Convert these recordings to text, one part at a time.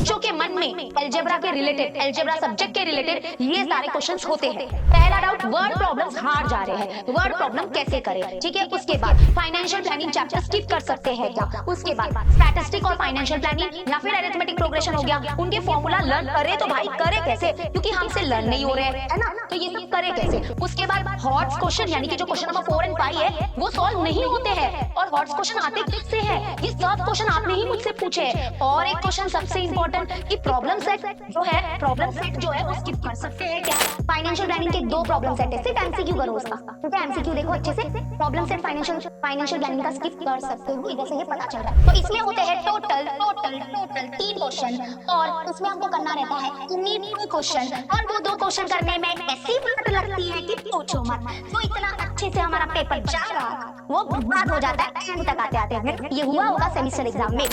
बच्चों के मन में अलजेब्रा के रिलेटेड, अलजेब्रा सब्जेक्ट के रिलेटेड ये सारे क्वेश्चंस होते हैं। पहला डाउट, वर्ड प्रॉब्लम्स हार्ड जा रहे हैं, वर्ड प्रॉब्लम कैसे करें, ठीक है। उसके बाद फाइनेंशियल प्लानिंग चैप्टर स्किप कर सकते हैं क्या। उसके बाद स्टैटिस्टिक और फाइनेंशियल प्लानिंग या फिर अरिथमेटिक प्रोग्रेशन हो गया, उनके फॉर्मूला लर्न करे तो भाई करे कैसे, क्योंकि हमसे लर्न नहीं हो रहे हैं, है ना, तो ये सब करे कैसे। उसके बाद हॉट्स क्वेश्चन यानी कि जो क्वेश्चन नंबर 4 और 5 है वो सॉल्व नहीं होते हैं, और हॉट्स क्वेश्चन आते किससे हैं, ये सब क्वेश्चन आपने ही मुझसे पूछे हैं। और एक क्वेश्चन सबसे इंपॉर्टेंट कि प्रॉब्लम सेट जो है, प्रॉब्लम सेट जो है वो स्किप कर सकते हैं क्या। फाइनेंशियल प्लानिंग के 2 प्रॉब्लम सेट है, सिर्फ एमसीक्यू करो उसका, ठीक है, एमसीक्यू देखो अच्छे से। प्रॉब्लम सेट फाइनेंशियल प्लानिंग का स्किप कर सकते हो, इधर से ये पता चल रहा है। तो इसमें होते हैं टोटल 3 क्वेश्चन, और इसमें हमको करना रहता है नीड 2 क्वेश्चन, और वो 2 क्वेश्चन करने में ऐसी बात लगती है कि पूछो मत। तो इतना अच्छे से हमारा पेपर जा रहा वो बर्बाद हो जाता है एंड तक आते आते। ये हुआ होगा सेमेस्टर एग्जाम में।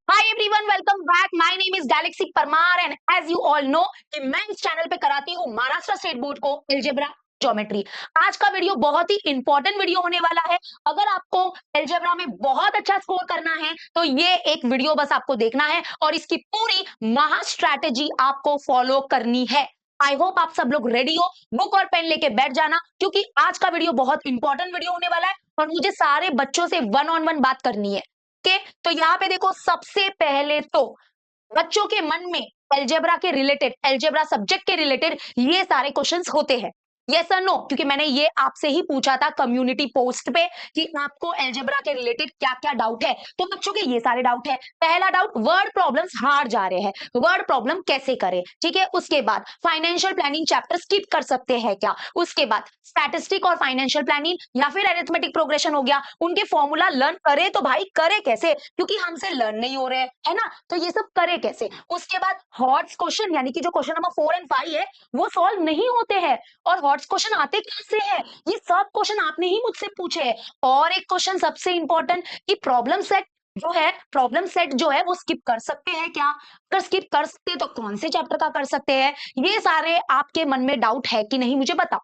Hi everyone, welcome back. My name is Galaxy Parmar and as you all know कि मैं इस चैनल पे कराती हूँ महाराष्ट्र स्टेट बोर्ड को अलजेब्रा ज्योमेट्री। आज का वीडियो बहुत ही इंपॉर्टेंट वीडियो होने वाला है। अगर आपको अलजेब्रा में बहुत अच्छा स्कोर करना है तो ये एक वीडियो बस आपको देखना है और इसकी पूरी महा स्ट्रैटेजी आपको फॉलो करनी है। आई होप आप सब लोग रेडी हो, बुक और पेन लेके बैठ जाना, क्योंकि आज का वीडियो बहुत इंपॉर्टेंट वीडियो होने वाला है और मुझे सारे बच्चों से 1-on-1 बात करनी है। ओके, तो यहाँ पे देखो, सबसे पहले तो बच्चों के मन में अलजेब्रा के रिलेटेड, अलजेब्रा सब्जेक्ट के रिलेटेड ये सारे क्वेश्चंस होते हैं। यस और नो, क्योंकि मैंने ये आपसे ही पूछा था कम्युनिटी पोस्ट पे कि आपको अलजेब्रा के रिलेटेड क्या क्या डाउट है, तो बच्चों के ये सारे डाउट है। पहला डाउट, वर्ड प्रॉब्लम्स हार्ड जा रहे हैं, वर्ड प्रॉब्लम कैसे करें, ठीक है। उसके बाद फाइनेंशियल प्लानिंग चैप्टर स्किप कर सकते हैं क्या। उसके बाद स्टैटिस्टिक और फाइनेंशियल प्लानिंग या फिर अरिथमेटिक प्रोग्रेशन हो गया, उनके फॉर्मूला लर्न करे तो भाई करे कैसे, क्योंकि हमसे लर्न नहीं हो रहे हैं, है ना, तो ये सब करे कैसे। उसके बाद हॉट्स क्वेश्चन यानी कि जो क्वेश्चन नंबर 4 और 5 है वो सॉल्व नहीं होते हैं, और हॉट्स क्वेश्चन आते कैसे हैं, ये सब क्वेश्चन आपने ही मुझसे पूछे हैं। और एक क्वेश्चन सबसे इंपॉर्टेंट कि प्रॉब्लम सेट जो है, प्रॉब्लम सेट जो है वो स्किप कर सकते हैं क्या। अगर स्किप कर सकते तो कौन से चैप्टर का कर सकते हैं, ये सारे आपके मन में डाउट है कि नहीं मुझे बताओ।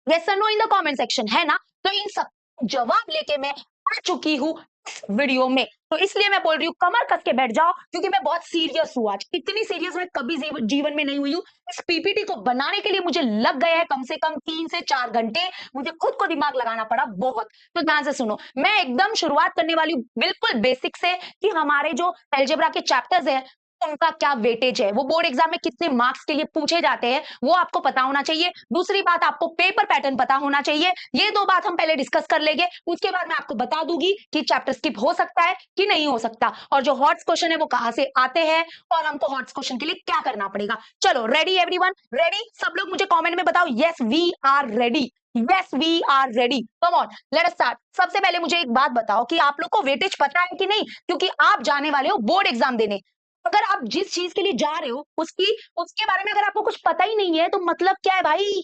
यस और no in the comment section, है ना। तो इन सब जवाब लेके मैं आ चुकी हूँ इस वीडियो में, तो इसलिए मैं बोल रही हूँ कमर कस के बैठ जाओ, क्योंकि मैं बहुत सीरियस हूँ आज। इतनी सीरियस मैं कभी जीवन में नहीं हुई हूँ। इस पीपीटी को बनाने के लिए मुझे लग गया है कम से कम 3 से 4 घंटे, मुझे खुद को दिमाग लगाना पड़ा बहुत। तो ध्यान से सुनो, मैं एकदम शुरुआत करने वाली हूँ बिल्कुल बेसिक से कि हमारे जो अलजेब्रा के चैप्टर्स है उनका क्या वेटेज है, वो बोर्ड एग्जाम में कितने मार्क्स के लिए पूछे जाते हैं वो आपको पता होना चाहिए। दूसरी बात, आपको पेपर पैटर्न पता होना चाहिए। ये 2 बात हम पहले डिस्कस कर लेंगे, उसके बाद मैं आपको बता दूंगी कि चैप्टर स्किप हो सकता है कि नहीं हो सकता, और जो हॉट्स क्वेश्चन है वो कहां से आते हैं और हमको हॉट्स क्वेश्चन के लिए क्या करना पड़ेगा। चलो, रेडी एवरीवन, रेडी सब लोग मुझे कमेंट में बताओ, yes we are ready, yes we are ready, come on let us start. सबसे पहले मुझे एक बात बताओ कि आप लोग को वेटेज पता है कि नहीं, क्योंकि आप जाने वाले हो बोर्ड एग्जाम देने। अगर आप जिस चीज के लिए जा रहे हो उसके बारे में अगर आपको कुछ पता ही नहीं है तो मतलब क्या है भाई,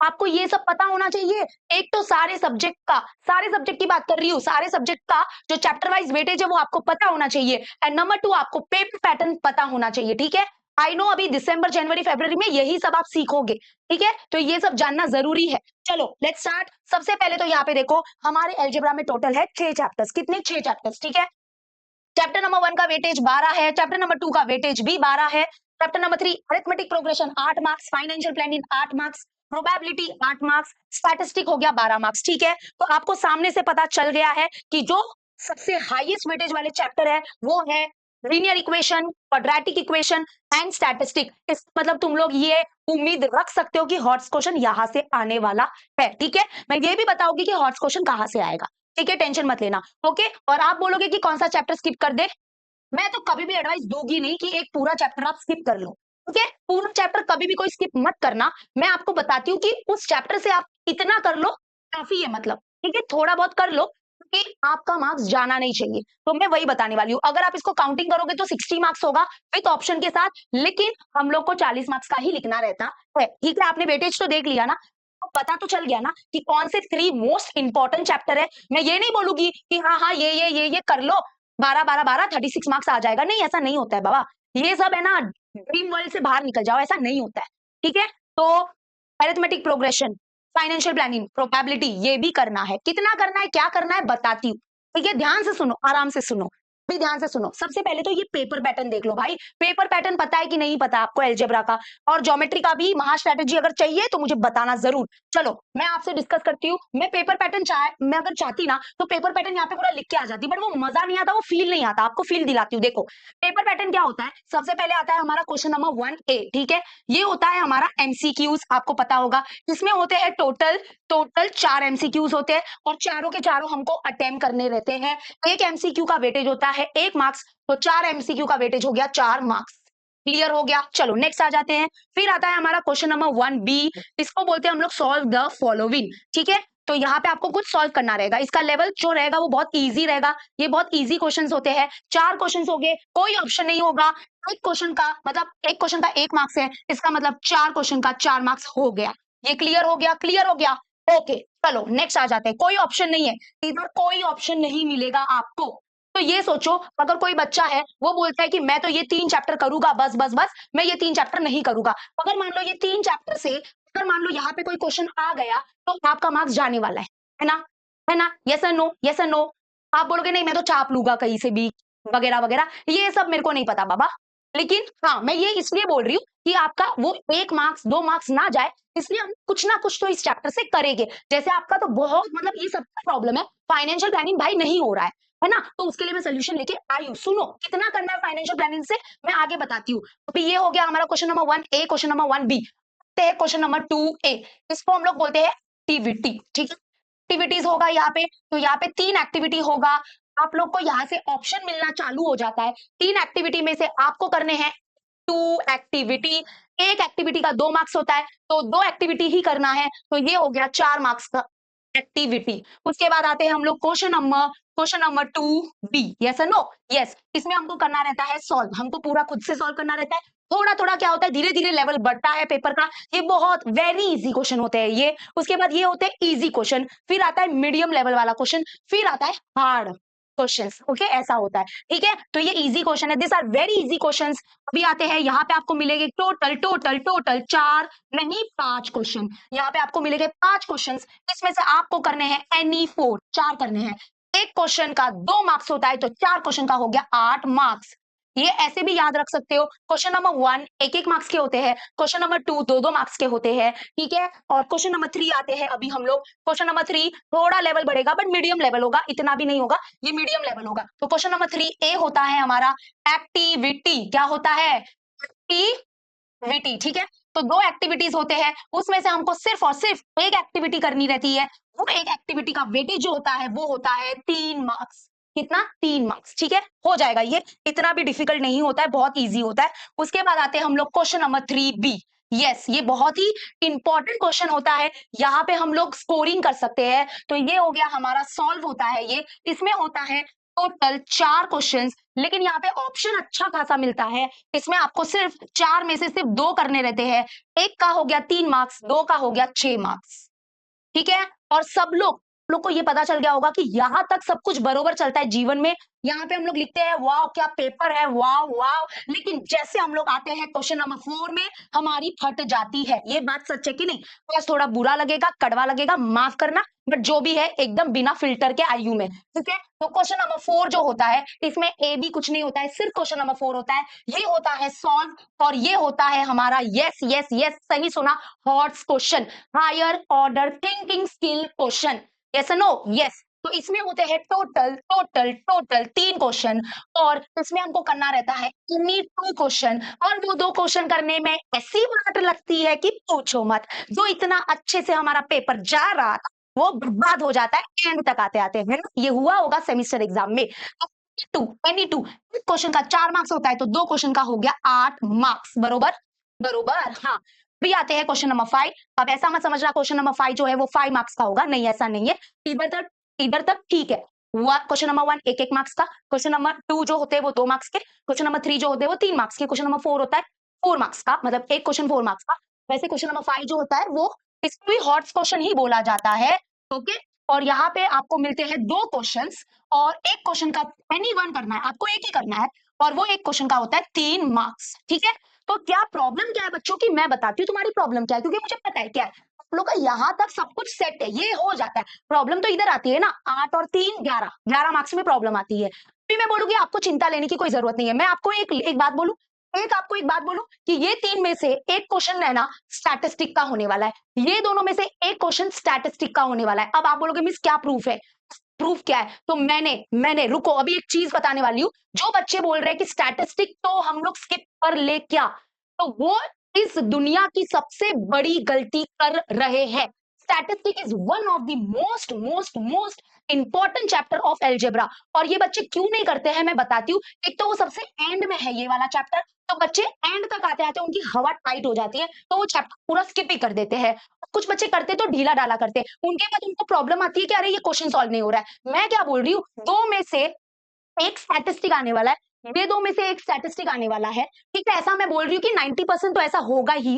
आपको ये सब पता होना चाहिए। एक तो सारे सब्जेक्ट की बात कर रही हूँ, सारे सब्जेक्ट का जो चैप्टर वाइज वेटेज है वो आपको पता होना चाहिए। एंड नंबर 2, आपको पेपर पैटर्न पता होना चाहिए, ठीक है। आई नो अभी दिसंबर जनवरी फरवरी में यही सब आप सीखोगे, ठीक है, तो ये सब जानना जरूरी है। चलो लेट्स स्टार्ट। सबसे पहले तो यहाँ पे देखो, हमारे अलजेब्रा में टोटल है 6 चैप्टर्स। कितने? 6 चैप्टर्स, ठीक है। चैप्टर नंबर 1 का वेटेज 12 है, चैप्टर नंबर 2 का वेटेज भी 12 है, chapter number 3 arithmetic progression 8 marks, financial planning 8 marks, probability 8 marks, statistic हो गया 12 मार्क्स, ठीक है। तो आपको सामने से पता चल गया है कि जो सबसे हाईएस्ट वेटेज वाले चैप्टर है वो है linear equation, quadratic equation and statistic. इस मतलब तुम लोग ये उम्मीद रख सकते हो कि हॉट्स क्वेश्चन यहां से आने वाला है, ठीक है। मैं ये भी बताऊंगी कि हॉट्स क्वेश्चन कहां से आएगा, ठीक है, टेंशन मत लेना, ओके। और आप बोलोगे कि कौन सा चैप्टर स्किप कर दे, मैं तो कभी भी एडवाइस दूंगी नहीं कि एक पूरा चैप्टर आप स्किप कर लो, ठीक है। पूरा चैप्टर कभी भी कोई स्किप मत करना। मैं आपको बताती हूँ कि उस चैप्टर से आप इतना कर लो काफी है, मतलब ठीक है, थोड़ा बहुत कर लो, क्योंकि आपका मार्क्स जाना नहीं चाहिए। तो मैं वही बताने वाली हूँ। अगर आप इसको काउंटिंग करोगे तो 60 मार्क्स होगा विथ ऑप्शन के साथ, लेकिन हम लोग को 40 मार्क्स का ही लिखना रहता है, ठीक है। आपने वेटेज तो देख लिया ना, तो पता तो चल गया ना कि कौन से 3 मोस्ट इंपॉर्टेंट चैप्टर है। मैं ये नहीं बोलूंगी कि हाँ हाँ ये कर लो, 12 36 मार्क्स आ जाएगा, नहीं ऐसा नहीं होता है बाबा। ये सब है ना, ड्रीम वर्ल्ड से बाहर निकल जाओ, ऐसा नहीं होता है, ठीक है। तो arithmetic progression, financial planning, probability ये भी करना है। कितना करना है, क्या करना है बताती हूँ, ठीक है। ध्यान से सुनो, आराम से सुनो। भी ध्यान से सुनो। सबसे पहले तो ये पेपर पैटर्न देख लो भाई, पेपर पैटर्न पता है कि नहीं पता आपको अलजेब्रा का, और ज्योमेट्री का भी महा स्ट्रेटेजी अगर चाहिए तो मुझे बताना जरूर। चलो मैं आपसे डिस्कस करती हूँ। मैं पेपर पैटर्न मैं अगर चाहती ना तो पेपर पैटर्न यहाँ पे पूरा लिख के आ जाती, बट वो मजा नहीं आता, वो फील नहीं आता। आपको फील दिलाती हूँ। देखो पेपर पैटर्न क्या होता है, सबसे पहले आता है हमारा क्वेश्चन नंबर 1A, ठीक है। ये होता है हमारा एमसीक्यूज, आपको पता होगा। इसमें होते हैं टोटल टोटल 4 एमसीक्यूज होते हैं, और चारों के चारों हमको अटेम्प्ट करने रहते हैं। एक एमसीक्यू का वेटेज होता है 1 मार्क्स, तो 4 एमसीक्यू का वेटेज हो गया 4 मार्क्स। क्लियर हो गया। चलो नेक्स्ट आ जाते हैं। फिर आता है हमारा क्वेश्चन नंबर 1B, इसको बोलते हैं हम लोग सॉल्व द फॉलोइंग, ठीक है। तो यहाँ पे आपको कुछ सॉल्व करना रहेगा। इसका लेवल जो रहेगा वो बहुत इजी रहेगा। ये बहुत इजी क्वेश्चंस होते हैं। 4 क्वेश्चंस हो गए, कोई ऑप्शन नहीं होगा। एक क्वेश्चन का मतलब एक क्वेश्चन का 1 मार्क्स है, इसका मतलब 4 क्वेश्चन का 4 मार्क्स हो गया। ये क्लियर हो गया, क्लियर हो गया। ओके चलो नेक्स्ट आ जाते हैं। कोई ऑप्शन नहीं है इधर, कोई ऑप्शन नहीं मिलेगा आपको। तो ये सोचो, अगर कोई बच्चा है वो बोलता है कि मैं तो ये 3 चैप्टर करूंगा, बस बस बस, मैं ये 3 चैप्टर नहीं करूंगा। अगर मान लो ये 3 चैप्टर से अगर मान लो यहाँ पे कोई क्वेश्चन आ गया तो आपका मार्क्स जाने वाला है ना, है ना। यस और नो, यस और नो। आप बोलोगे नहीं मैं तो छाप लूंगा कहीं से भी, वगैरह वगैरह, ये सब मेरे को नहीं पता बाबा। लेकिन हाँ मैं ये इसलिए बोल रही हूँ कि आपका वो 1 मार्क्स 2 मार्क्स ना जाए, इसलिए हम कुछ ना कुछ तो इस चैप्टर से करेंगे। जैसे आपका तो बहुत मतलब ये सब प्रॉब्लम है, फाइनेंशियल प्लानिंग भाई नहीं हो रहा है ना, तो उसके लिए मैं सोल्यूशन लेके आई हूँ। सुनो कितना करना है फाइनेंशियल प्लानिंग से, मैं आगे बताती हूँ। अभी ये हो गया हमारा question number 1A, question number 1B। Question number 2A, इसको हम लोग बोलते हैं एक्टिविटी, ठीक है। एक्टिविटीज होगा यहाँ पे, तो यहाँ पे 3 एक्टिविटी होगा। आप लोग को यहाँ से ऑप्शन मिलना चालू हो जाता है। 3 एक्टिविटी में से आपको करने हैं 2 एक्टिविटी। एक एक्टिविटी का 2 मार्क्स होता है, तो 2 एक्टिविटी ही करना है, तो ये हो गया 4 मार्क्स का एक्टिविटी। उसके बाद आते हैं हम लोग क्वेश्चन नंबर 2B। यस और नो, यस। इसमें हमको करना रहता है सॉल्व, हमको पूरा खुद से सॉल्व करना रहता है। थोड़ा थोड़ा क्या होता है, धीरे धीरे लेवल बढ़ता है पेपर का। ये बहुत वेरी इजी क्वेश्चन होते हैं ये। उसके बाद ये होते हैं इजी क्वेश्चन, फिर आता है मीडियम लेवल वाला क्वेश्चन, फिर आता है हार्ड क्वेश्चंस। ओके ऐसा होता है, ठीक है। तो ये इजी क्वेश्चन है, this are very easy questions. अभी आते हैं यहाँ पे आपको मिलेंगे टोटल टोटल टोटल 4 नहीं 5 क्वेश्चन। यहाँ पे आपको मिलेंगे 5 क्वेश्चन, इसमें से आपको करने हैं एनी 4, 4 करने हैं। एक क्वेश्चन का 2 मार्क्स होता है, तो 4 क्वेश्चन का हो गया 8 मार्क्स। ये ऐसे भी याद रख सकते हो, क्वेश्चन नंबर 1 1 मार्क्स के होते हैं, क्वेश्चन नंबर 2 2 मार्क्स के होते हैं, ठीक है। और क्वेश्चन नंबर 3 आते हैं अभी हम लोग। क्वेश्चन नंबर 3 थोड़ा लेवल बढ़ेगा, बट मीडियम लेवल होगा, इतना भी नहीं होगा, ये मीडियम लेवल होगा। तो क्वेश्चन नंबर 3A होता है हमारा एक्टिविटी। क्या होता है, एक्टिविटी, ठीक है। तो 2 एक्टिविटीज होते हैं, उसमें से हमको सिर्फ और सिर्फ एक एक्टिविटी करनी रहती है। वो एक एक्टिविटी का वेटेज जो होता है वो होता है 3 मार्क्स। कितना, 3 मार्क्स, ठीक है। हो जाएगा, ये इतना भी डिफिकल्ट नहीं होता है, बहुत इजी होता है। उसके बाद आते हैं हम लोग क्वेश्चन नंबर 3B। यस, ये बहुत ही इंपॉर्टेंट क्वेश्चन होता है, यहाँ पे हम लोग स्कोरिंग कर सकते हैं। तो ये हो गया हमारा सॉल्व होता है ये। इसमें होता है टोटल 4 क्वेश्चंस, लेकिन यहाँ पे ऑप्शन अच्छा खासा मिलता है। इसमें आपको सिर्फ 4 में से सिर्फ 2 करने रहते हैं। एक का हो गया 3 मार्क्स, 2 का हो गया 6 मार्क्स, ठीक है। और सब लोग को ये पता चल गया होगा कि यहाँ तक सब कुछ बरोबर चलता है जीवन में। यहाँ पे हम लोग लिखते हैं वाह क्या पेपर है, वाह वाह, लेकिन जैसे हम लोग आते हैं क्वेश्चन नंबर 4 में हमारी फट जाती है। ये बात सच है कि नहीं, बस थोड़ा बुरा लगेगा, कड़वा लगेगा, माफ करना, बट जो भी है एकदम बिना फिल्टर के आयु में, ठीक है। तो क्वेश्चन नंबर 4 जो होता है, इसमें ए बी कुछ नहीं होता है, सिर्फ क्वेश्चन नंबर 4 होता है। ये होता है सॉल्व, और ये होता है हमारा यस यस यस, सही सुना, HOTS question, higher order thinking skill question. Yes no, yes. तो इसमें होते हैं टोटल टोटल टोटल 3 क्वेश्चन, और इसमें हमको करना रहता है एनी 2 क्वेश्चन, और वो 2 क्वेश्चन करने में ऐसी वाट लगती है कि पूछो मत। जो इतना अच्छे से हमारा पेपर जा रहा था वो बर्बाद हो जाता है एंड तक आते आते, है ना। ये हुआ होगा सेमिस्टर एग्जाम में। एनी टू क्वेश्चन का 4 मार्क्स होता है, तो 2 क्वेश्चन का हो गया 8 मार्क्स, बरोबर बरोबर। हाँ, फिर आते हैं क्वेश्चन नंबर 5। अब ऐसा मत समझना क्वेश्चन नंबर 5 जो है वो 5 मार्क्स का होगा, नहीं ऐसा नहीं है। इधर तक ठीक है। क्वेश्चन नंबर 1 1 मार्क्स का, क्वेश्चन नंबर 2 जो होते हैं वो 2 मार्क्स के, क्वेश्चन नंबर 3 जो होते हैं वो 3 मार्क्स के, क्वेश्चन नंबर 4 होता है 4 मार्क्स का, मतलब एक क्वेश्चन 4 मार्क्स का। वैसे क्वेश्चन नंबर 5 जो होता है वो इसको भी हॉट्स क्वेश्चन ही बोला जाता है, ओके। और यहाँ पे आपको मिलते हैं 2 क्वेश्चंस, और एक क्वेश्चन का एनी 1 करना है, आपको एक ही करना है, और वो एक क्वेश्चन का होता है 3 मार्क्स, ठीक है। तो क्या प्रॉब्लम क्या है बच्चों की, मैं बताती हूँ तुम्हारी प्रॉब्लम क्या है, क्योंकि मुझे पता है क्या है। आप लोग का यहाँ तक सब कुछ सेट है, ये हो जाता है। प्रॉब्लम तो इधर आती है ना, 8 और 3 11 11 मार्क्स में प्रॉब्लम आती है। भी मैं बोलूंगी आपको चिंता लेने की कोई जरूरत नहीं है। मैं आपको एक बात बोलूं, कि ये 3 में से एक क्वेश्चन है ना स्टैटिस्टिक का होने वाला है, ये दोनों में से एक क्वेश्चन स्टैटिस्टिक का होने वाला है। अब आप बोलोगे मिस क्या प्रूफ है, प्रूफ क्या है? तो मैंने रुको अभी एक चीज बताने वाली हूँ। जो बच्चे बोल रहे हैं कि स्टैटिस्टिक तो हम लोग स्किप कर ले क्या, तो वो इस दुनिया की सबसे बड़ी गलती कर रहे हैं। Statistic is one of the most most most important chapter of algebra. और ये बच्चे क्यों नहीं करते हैं मैं बताती हूँ। एक तो वो सबसे एंड में है ये वाला चैप्टर, तो बच्चे एंड तक आते आते उनकी हवा टाइट हो जाती है, तो वो चैप्टर पूरा स्किप ही कर देते हैं। कुछ बच्चे करते तो ढीला डाला करते, उनके बाद उनको प्रॉब्लम आती है कि अरे ये क्वेश्चन सॉल्व नहीं हो रहा है। मैं क्या बोल रही हूँ, दो में से एक स्टैटिस्टिक आने वाला है, ये दो में से एक स्टैटिस्टिक आने वाला है, ठीक है। ऐसा मैं बोल रही हूँ कि 90% तो ऐसा होगा ही।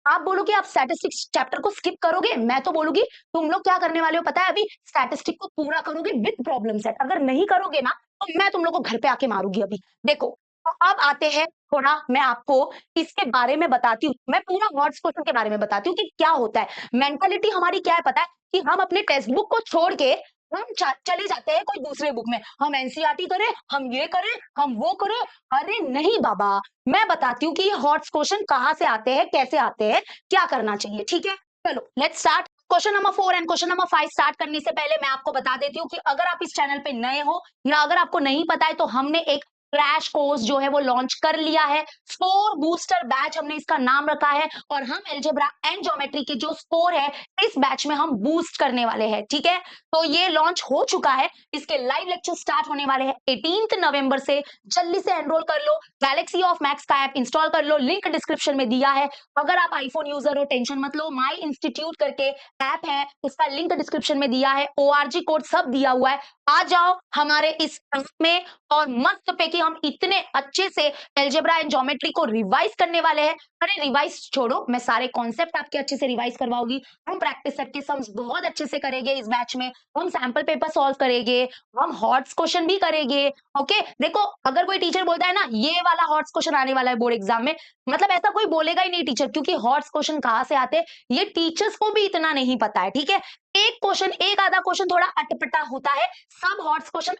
आप बोलो कि आप स्टैटिस्टिक्स चैप्टर को स्किप करोगे, मैं तो बोलूंगी तुम लोग क्या करने वाले हो पता है, अभी स्टैटिस्टिक को पूरा करोगे विद प्रॉब्लम सेट। अगर नहीं करोगे ना तो मैं तुम लोग को घर पे आके मारूंगी अभी। देखो तो अब आते हैं थोड़ा, मैं आपको इसके बारे में बताती हूँ, मैं पूरा वर्ड्स क्वेश्चन के बारे में बताती हूँ कि क्या होता है। मेंटालिटी हमारी क्या है पता है, कि हम अपने टेक्स्ट बुक को छोड़ के हम चले जाते हैं कोई दूसरे बुक में, हम एनसीईआरटी करें, हम ये करें, हम वो करें। अरे नहीं बाबा, मैं बताती हूँ कि ये हॉट्स क्वेश्चन कहाँ से आते हैं, कैसे आते हैं, क्या करना चाहिए, ठीक है। चलो let's start. Question number 4 and question number 5 start करने से पहले मैं आपको बता देती हूँ कि अगर आप इस चैनल पे नए हो या अगर आपको नहीं पता है तो हमने एक क्रैश कोर्स जो है वो लॉन्च कर लिया है। स्कोर बूस्टर बैच हमने इसका नाम रखा है, और हम अलजेब्रा एंड ज्योमेट्री के जो स्कोर है इस बैच में हम बूस्ट करने वाले हैं, ठीक है। तो ये लॉन्च हो चुका है, इसके लाइव लेक्चर स्टार्ट होने वाले हैं 18 नवंबर से। जल्दी से एनरोल कर लो, गैलेक्सी ऑफ मैक्स का ऐप इंस्टॉल कर लो, लिंक डिस्क्रिप्शन में दिया है। अगर आप आईफोन यूजर हो टेंशन मत लो, माई इंस्टीट्यूट करके ऐप है, उसका लिंक डिस्क्रिप्शन में दिया है, ORG कोड सब दिया हुआ है। आ जाओ हमारे इस ऐप में, और मस्त पे कि हम इतने अच्छे से अलजेब्रा एंड ज्योमेट्री को रिवाइज करने वाले हैं। अरे रिवाइज छोड़ो, मैं सारे कॉन्सेप्ट आपके अच्छे से रिवाइज करवाऊंगी। हम प्रैक्टिस सेट के सम्स बहुत अच्छे से करेंगे इस बैच में, हम सैंपल पेपर सॉल्व करेंगे, हम हॉट्स क्वेश्चन भी करेंगे। ओके देखो, अगर कोई टीचर बोलता है ना ये वाला हॉट्स क्वेश्चन आने वाला है बोर्ड एग्जाम में, मतलब ऐसा कोई बोलेगा ही नहीं टीचर, क्योंकि हॉट्स क्वेश्चन कहाँ से आते हैं ये टीचर्स को भी इतना नहीं पता है, ठीक है। एक क्वेश्चन, एक आधा क्वेश्चन थोड़ा अटपटा होता है, सब हॉट्स क्वेश्चन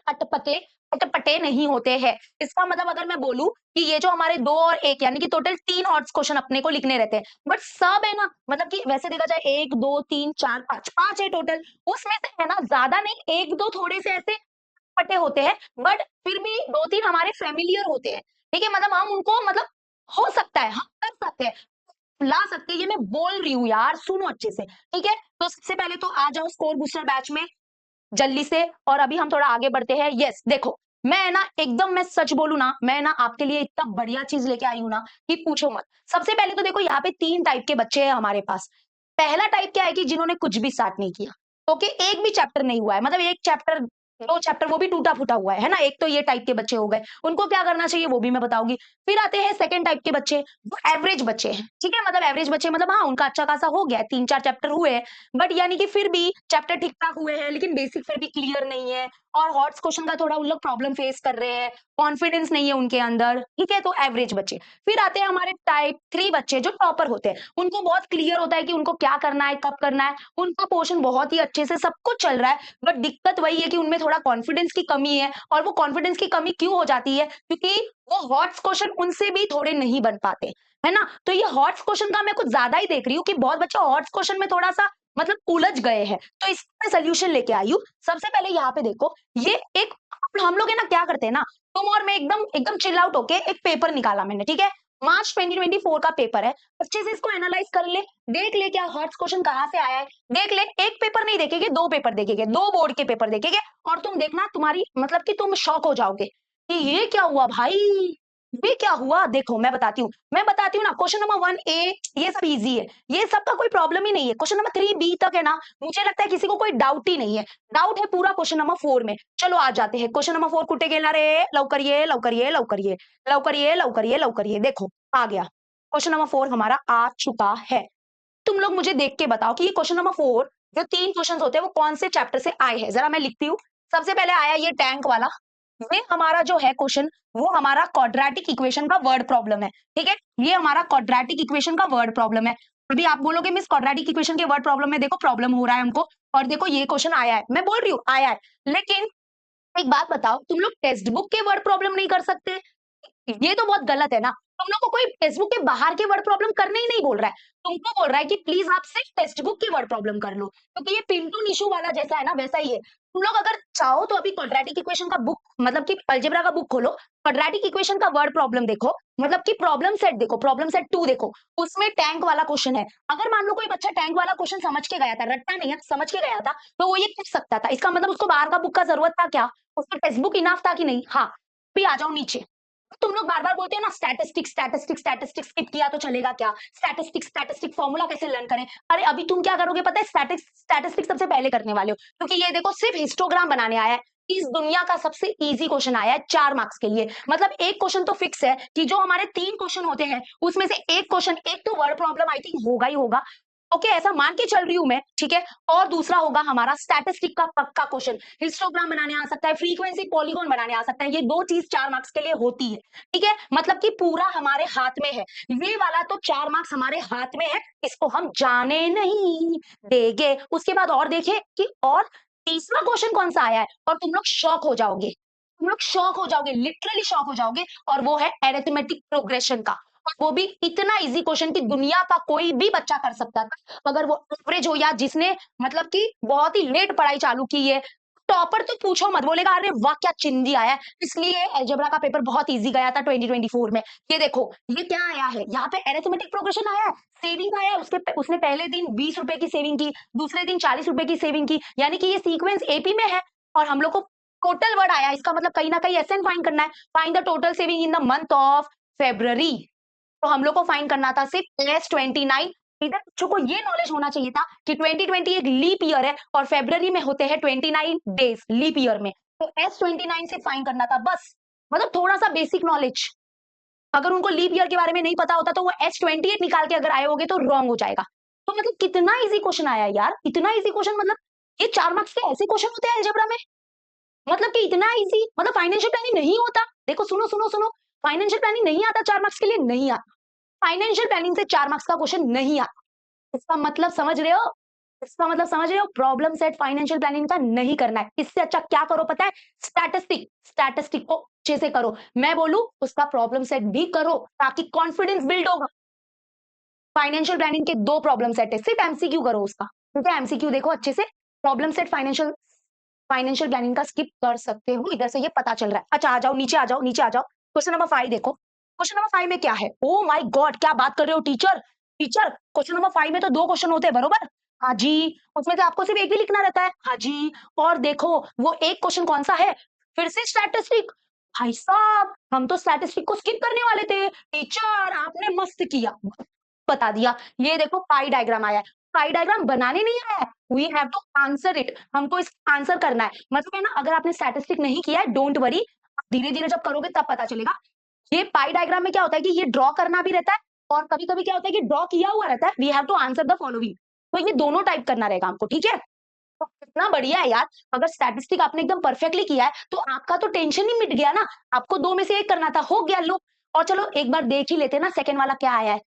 अटपटे नहीं होते हैं। इसका मतलब अगर मैं बोलूं कि ये जो हमारे 2 और 1 यानी कि टोटल 3 हॉट्स क्वेश्चन अपने को लिखने रहते हैं, बट सब है ना, मतलब कि वैसे देखा जाए 1 2 3 4 5 है टोटल, उसमें से है ना ज्यादा नहीं, 1 2 थोड़े से ऐसे पटे होते हैं, बट फिर भी 2 3 हमारे फेमिलियर होते हैं, ठीक है। मतलब हम उनको, मतलब हो सकता है हम कर सकते हैं, ला सकते हैं, ये मैं बोल रही हूँ यार, सुनो अच्छे से, ठीक है। तो सबसे पहले तो आ जाओ स्कोर बूस्टर बैच में जल्दी से, और अभी हम थोड़ा आगे बढ़ते हैं। यस देखो, मैं ना एकदम, मैं सच बोलूं ना, मैं ना आपके लिए इतना बढ़िया चीज लेके आई हूं ना कि पूछो मत। सबसे पहले तो देखो यहाँ पे 3 टाइप के बच्चे हैं हमारे पास। पहला टाइप क्या है कि जिन्होंने कुछ भी स्टार्ट नहीं किया, ओके, एक भी चैप्टर नहीं हुआ है, मतलब एक चैप्टर 2 चैप्टर वो भी टूटा फूटा हुआ है ना। एक तो ये टाइप के बच्चे हो गए, उनको क्या करना चाहिए वो भी मैं बताऊंगी। फिर आते हैं सेकंड टाइप के बच्चे, वो एवरेज बच्चे हैं, ठीक है। मतलब एवरेज बच्चे मतलब हाँ उनका अच्छा खासा हो गया, 3 4 चैप्टर हुए हैं, बट यानी कि फिर भी चैप्टर ठीक ठाक हुए हैं, लेकिन बेसिक फिर भी क्लियर नहीं है, और हॉट्स क्वेश्चन का थोड़ा उन लोग प्रॉब्लम फेस कर रहे हैं, कॉन्फिडेंस नहीं है उनके अंदर, ठीक है। तो एवरेज बच्चे। फिर आते हैं हमारे टाइप 3 बच्चे जो टॉपर होते हैं, उनको बहुत क्लियर होता है कि उनको क्या करना है, कब करना है, उनका पोर्शन बहुत ही अच्छे से सब कुछ चल रहा है, बट दिक्कत वही है कि उनमें थोड़ा कॉन्फिडेंस की कमी है। और वो कॉन्फिडेंस की कमी क्यों हो जाती है, क्योंकि वो हॉट्स क्वेश्चन उनसे भी थोड़े नहीं बन पाते, है ना। तो ये हॉट्स क्वेश्चन का मैं कुछ ज्यादा ही देख रही हूँ कि बहुत बच्चे हॉट्स क्वेश्चन में थोड़ा सा मतलब उलझ गए हैं, तो इसका सोल्यूशन लेके आई हूँ। सबसे पहले यहाँ पे देखो, ये एक हम लोग है ना क्या करते हैं ना, तुम और मैं एकदम एकदम चिल आउट होके एक पेपर निकाला मैंने, ठीक है। मार्च 2024 का पेपर है, अच्छे से इसको एनालाइज कर ले, देख ले क्या हॉट्स क्वेश्चन कहाँ से आया है, देख ले। एक पेपर नहीं देखेंगे, 2 पेपर देखेंगे, 2 बोर्ड के पेपर देखेंगे, और तुम देखना तुम्हारी मतलब कि तुम शॉक हो जाओगे कि ये क्या हुआ भाई, ये क्या हुआ। देखो मैं बताती हूँ ना। क्वेश्चन नंबर 1A ये सब इजी है, ये सब का कोई प्रॉब्लम ही नहीं है। क्वेश्चन नंबर 3B तक है ना, मुझे लगता है किसी को कोई डाउट ही नहीं है। डाउट है पूरा क्वेश्चन नंबर 4 में। चलो आ जाते हैं क्वेश्चन नंबर 4 कुटे गेला रे, लवकरिए लवकरिए लवकरिए लवकरिए लवकरिए लवकरिए। देखो आ गया, क्वेश्चन नंबर 4 हमारा आ चुका है। तुम लोग मुझे देख के बताओ कि ये क्वेश्चन नंबर 4 जो 3 क्वेश्चन होते हैं वो कौन से चैप्टर से आए हैं, जरा मैं लिखती हूँ। सबसे पहले आया ये टैंक वाला, ये हमारा जो है क्वेश्चन वो हमारा क्वाड्रेटिक इक्वेशन का वर्ड प्रॉब्लम है, ठीक है। ये हमारा क्वाड्रेटिक इक्वेशन का वर्ड प्रॉब्लम है। अभी आप बोलोगे मिस क्वाड्रेटिक इक्वेशन के वर्ड प्रॉब्लम में देखो प्रॉब्लम हो रहा है हमको, और देखो ये क्वेश्चन आया है, मैं बोल रही हूँ आया है, लेकिन एक बात बताओ, तुम लोग टेक्स्ट बुक के वर्ड प्रॉब्लम नहीं कर सकते? ये तो बहुत गलत है ना। तुम लोग को कोई टेक्स्ट बुक के बाहर के वर्ड प्रॉब्लम करने ही नहीं बोल रहा है। तुमको बोल रहा है कि प्लीज आप सिर्फ टेक्स्ट बुक की वर्ड प्रॉब्लम कर लो, क्योंकि ये पिंटू निशु वाला जैसा है ना वैसा ही है। तुम लोग अगर चाहो तो अभी क्वाड्रेटिक इक्वेशन का बुक मतलब कि अलजेब्रा का बुक खोलो, क्वाड्रेटिक इक्वेशन का वर्ड प्रॉब्लम देखो, मतलब कि प्रॉब्लम सेट देखो, प्रॉब्लम सेट 2 देखो, उसमें टैंक वाला क्वेश्चन है। अगर मान लो कोई बच्चा टैंक वाला क्वेश्चन समझ के गया था, रट्टा नहीं है, समझ के गया था, तो वो ये पूछ सकता था। इसका मतलब उसको बाहर का बुक का जरूरत था क्या? उसको टेक्स्ट बुक इनाफ था कि नहीं? हाँ। अभी आ जाओ नीचे। तुम लोग बार बार बोलते हो ना स्टैटिस्टिक्स स्टैटिस्टिक्स स्टैटिस्टिक्स, स्किप किया तो चलेगा क्या? स्टैटिस्टिक्स स्टैटिस्टिक फॉर्मूला कैसे लर्न करें? अरे अभी तुम क्या करोगे पता है? स्टैटिस्टिक्स सबसे पहले करने वाले हो, क्योंकि ये देखो सिर्फ हिस्टोग्राम बनाने आया है। इस दुनिया का सबसे इजी क्वेश्चन आया है 4 मार्क्स के लिए। मतलब एक क्वेश्चन तो फिक्स है कि जो हमारे 3 क्वेश्चन होते हैं उसमें से एक क्वेश्चन, एक तो वर्ड प्रॉब्लम आई थिंक होगा ही होगा। ओके, ऐसा मान के चल रही हूं मैं, ठीक है। और दूसरा होगा हमारा स्टैटिस्टिक का पक्का क्वेश्चन, हिस्टोग्राम बनाने आ सकता है, फ्रीक्वेंसी पॉलीगॉन बनाने आ सकता है। ये दो चीज 4 मार्क्स के लिए होती है, ठीक है। मतलब कि पूरा हमारे हाथ में है। ये वाला तो 4 मार्क्स हमारे हाथ में है, इसको हम जाने नहीं देंगे। उसके बाद और देखे कि और तीसरा क्वेश्चन कौन सा आया है, और तुम लोग शॉक हो जाओगे, तुम लोग शॉक हो जाओगे, लिटरली शॉक हो जाओगे। और वो है एरिथमेटिक प्रोग्रेशन का, और वो भी इतना इजी क्वेश्चन कि दुनिया का कोई भी बच्चा कर सकता था, अगर वो एवरेज हो या जिसने मतलब कि बहुत ही लेट पढ़ाई चालू की है। टॉपर तो पूछो मत, बोलेगा अरे वाह क्या चिंदी आया है। इसलिए अलजेब्रा का पेपर बहुत इजी गया था 2024 में। ये देखो ये क्या आया है, यहाँ पे एरिथमेटिक प्रोग्रेशन आया है, सेविंग आया है। उसने पहले दिन 20 रुपए की सेविंग की, दूसरे दिन 40 रुपए की सेविंग की, यानी कि ये सीक्वेंस एपी में है। और हम लोग को टोटल वर्ड आया, इसका मतलब कहीं ना कहीं एसएन फाइंड करना है। Find the total saving in the month of February. तो हम लोग को फाइंड करना था सिर्फ S29। इधर बच्चों को ये नॉलेज होना चाहिए था कि 2020 एक लीप ईयर है और फेब्रुअरी में होते हैं 29 डेज लीप ईयर में। तो S29 से फाइंड करना था बस, मतलब थोड़ा सा बेसिक नॉलेज। अगर उनको लीप ईयर के बारे में नहीं पता होता तो वो S28 निकाल के अगर आए होगे तो रॉन्ग हो जाएगा। तो मतलब कितना इजी क्वेश्चन आया यार, इतना इजी क्वेश्चन। मतलब ये 4 मार्क्स के ऐसे क्वेश्चन होते हैं अलजेब्रा में, मतलब कि इतना इजी। मतलब फाइनेंशियल प्लानिंग नहीं होता। देखो सुनो सुनो सुनो, फाइनेंशियल प्लानिंग नहीं आता 4 मार्क्स के लिए, नहीं आता। फाइनेंशियल प्लानिंग से 4 मार्क्स का क्वेश्चन नहीं आता। इसका मतलब समझ रहे हो? इसका मतलब समझ रहे हो? प्रॉब्लम सेट फाइनेंशियल प्लानिंग का नहीं करना है। इससे अच्छा क्या करो पता है? स्टैटिस्टिक, स्टैटिस्टिक को अच्छे से करो। मैं बोलूं उसका प्रॉब्लम सेट भी करो ताकि कॉन्फिडेंस बिल्ड होगा। फाइनेंशियल प्लानिंग के 2 प्रॉब्लम सेट है, सिर्फ एमसीक्यू करो उसका, ठीक है। एमसीक्यू देखो अच्छे से। Problem set financial financial planning का स्किप कर सकते हो, इधर से ये पता चल रहा है। अच्छा आ जाओ नीचे, आ जाओ नीचे, आ जाओ। क्वेश्चन नंबर 5 देखो। क्वेश्चन नंबर 5 में क्या है? ओ माय गॉड, क्या बात कर रहे हो टीचर? टीचर क्वेश्चन नंबर 5 में तो 2 क्वेश्चन होते हैं बरोबर? हाँ जी। उसमें से आपको सिर्फ एक ही लिखना रहता है। हाँ जी। और देखो वो एक क्वेश्चन कौन सा है? फिर से स्टैटिस्टिक। भाई साहब हम तो स्टैटिस्टिक को स्किप करने वाले थे, टीचर आपने मस्त किया, बता दिया। ये देखो पाई डायग्राम आया है। पाई डायग्राम बनाने नहीं आया है, we have to answer it. हमको इसका आंसर करना है। मतलब है ना, अगर आपने स्टैटिस्टिक नहीं किया है डोंट वरी, धीरे धीरे जब करोगे तब पता चलेगा। ये पाई डायग्राम में क्या होता है कि ये ड्रॉ करना भी रहता है, और कभी कभी क्या होता है कि ड्रॉ किया हुआ रहता है, we have to answer the following. तो ये दोनों टाइप करना रहेगा हमको, ठीक है। तो कितना बढ़िया है यार। अगर स्टैटिस्टिक आपने एकदम परफेक्टली किया है तो आपका तो टेंशन ही मिट गया ना। आपको 2 में से 1 करना था, हो गया लो। और चलो एक बार देख ही लेते हैं ना सेकंड वाला क्या आया है।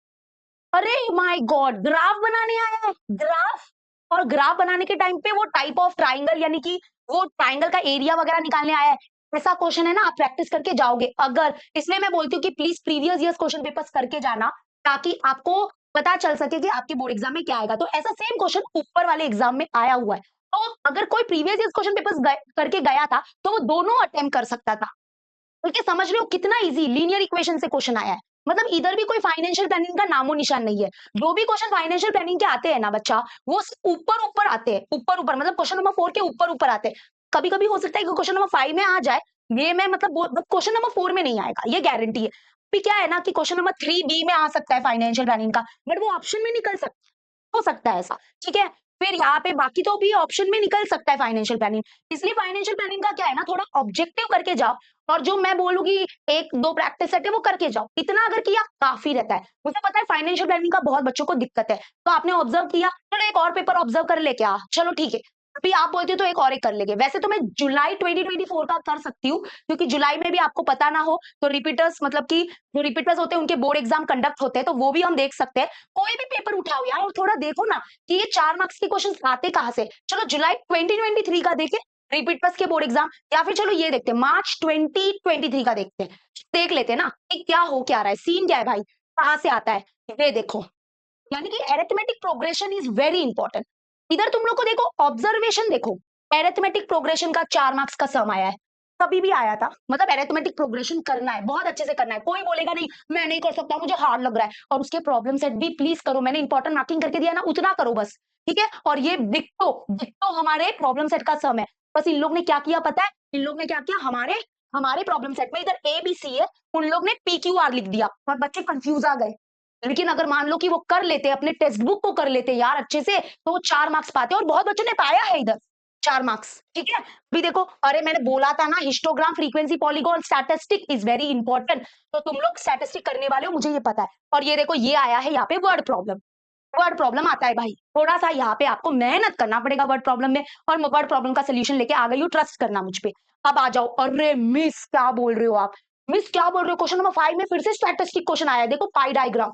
अरे माय गॉड, ग्राफ बनाने आया है, ग्राफ। और ग्राफ बनाने के टाइम पे वो टाइप ऑफ ट्राइंगल, यानी कि वो ट्राइंगल का एरिया वगैरह निकालने आया है। ऐसा क्वेश्चन है ना, आप प्रैक्टिस करके जाओगे अगर। इसलिए मैं बोलती हूँ कि please previous years question papers करके जाना, ताकि आपको पता चल सके कि आपके बोर्ड एग्जाम में क्या आएगा। तो ऐसा सेम क्वेश्चन ऊपर वाले एग्जाम में आया हुआ है। तो अगर कोई प्रीवियस ईयर्स क्वेश्चन पेपर्स करके गया था तो वो दोनों अटेम्प्ट कर सकता था। देखिए समझ रहे हो कितना इजी लीनियर इक्वेशन से क्वेश्चन आया है। मतलब इधर भी कोई फाइनेंशियल प्लानिंग का नामो निशान नहीं है। जो भी क्वेश्चन फाइनेंशियल प्लानिंग के आते हैं ना बच्चा, वो ऊपर ऊपर आते हैं, ऊपर ऊपर, मतलब क्वेश्चन नंबर 4 के ऊपर ऊपर आते हैं। कभी कभी हो सकता है कि क्वेश्चन नंबर 5 में आ जाए, ये मैं मतलब क्वेश्चन नंबर 4 में नहीं आएगा, ये गारंटी है। अभी क्या है ना कि क्वेश्चन नंबर 3B में आ सकता है फाइनेंशियल प्लानिंग का, बट वो ऑप्शन में निकल सकता, हो सकता है ऐसा, ठीक है। फिर यहाँ पे बाकी तो भी ऑप्शन में निकल सकता है फाइनेंशियल प्लानिंग। इसलिए फाइनेंशियल प्लानिंग का क्या है ना, थोड़ा ऑब्जेक्टिव करके जाओ। और जो मैं बोलूंगी 1-2 प्रैक्टिस सेट है वो करके जाओ, इतना अगर किया काफी रहता है। मुझे पता है फाइनेंशियल प्लानिंग का बहुत बच्चों को दिक्कत है, तो आपने ऑब्जर्व किया, चलो एक और पेपर ऑब्जर्व कर ले क्या, चलो ठीक है। अभी आप बोलते हो तो एक और एक कर लेंगे। वैसे तो मैं जुलाई 2024 का कर सकती हूँ, क्योंकि जुलाई में भी आपको पता ना हो तो रिपीटर्स, मतलब कि जो रिपीटर्स होते हैं उनके बोर्ड एग्जाम कंडक्ट होते हैं, तो वो भी हम देख सकते हैं। कोई भी पेपर उठाओ यार और थोड़ा देखो ना कि ये 4 मार्क्स के क्वेश्चन आते कहाँ से। चलो जुलाई 2023 का देखें, रिपीट पास के बोर्ड एग्जाम, या फिर चलो ये देखते हैं मार्च 2023 का देखते हैं, देख लेते हैं ना कि क्या हो क्या रहा है, सीन क्या है भाई, कहां से आता है। ये देखो, यानी कि arithmetic progression is very important. इधर तुम लोग को देखो, ऑब्जर्वेशन देखो, एरिथमेटिक प्रोग्रेशन का 4 मार्क्स का सम आया है, कभी भी आया था। मतलब एरिथमेटिक प्रोग्रेशन करना है, बहुत अच्छे से करना है, कोई बोलेगा नहीं मैं नहीं कर सकता मुझे हार्ड लग रहा है, और उसके प्रॉब्लम सेट भी प्लीज करो, मैंने इंपॉर्टेंट मार्किंग करके दिया ना, उतना करो बस, ठीक है। और ये डिक्टो डिक्टो हमारे प्रॉब्लम सेट का सम है। बस इन लोग ने क्या किया पता है, इन लोग ने क्या किया, हमारे हमारे प्रॉब्लम सेट में इधर ए बी सी है, उन लोग ने पी क्यू आर लिख दिया और बच्चे कंफ्यूज आ गए। लेकिन अगर मान लो कि वो कर लेते, अपने टेक्स्ट बुक को कर लेते यार अच्छे से, तो वो 4 मार्क्स पाते, और बहुत बच्चों ने पाया है इधर 4 मार्क्स, ठीक है। अभी देखो, अरे मैंने बोला था ना histogram, frequency, polygon, statistic is very important, तो तुम लोग स्टैटिस्टिक करने वाले हो, मुझे ये पता है। और ये देखो, ये आया है यहाँ पे वर्ड प्रॉब्लम, वर्ड प्रॉब्लम आता है भाई, थोड़ा सा यहाँ पे आपको मेहनत करना पड़ेगा वर्ड प्रॉब्लम में, और मैं वर्ड प्रॉब्लम का सोल्यूशन लेके आ गई हूँ, ट्रस्ट करना मुझ पे। अब आ जाओ, अरे मिस क्या बोल रहे हो आप, मिस क्या बोल रहे हो, क्वेश्चन नंबर 5 में फिर से स्टैटिस्टिक क्वेश्चन आया है, देखो पाई डायग्राम,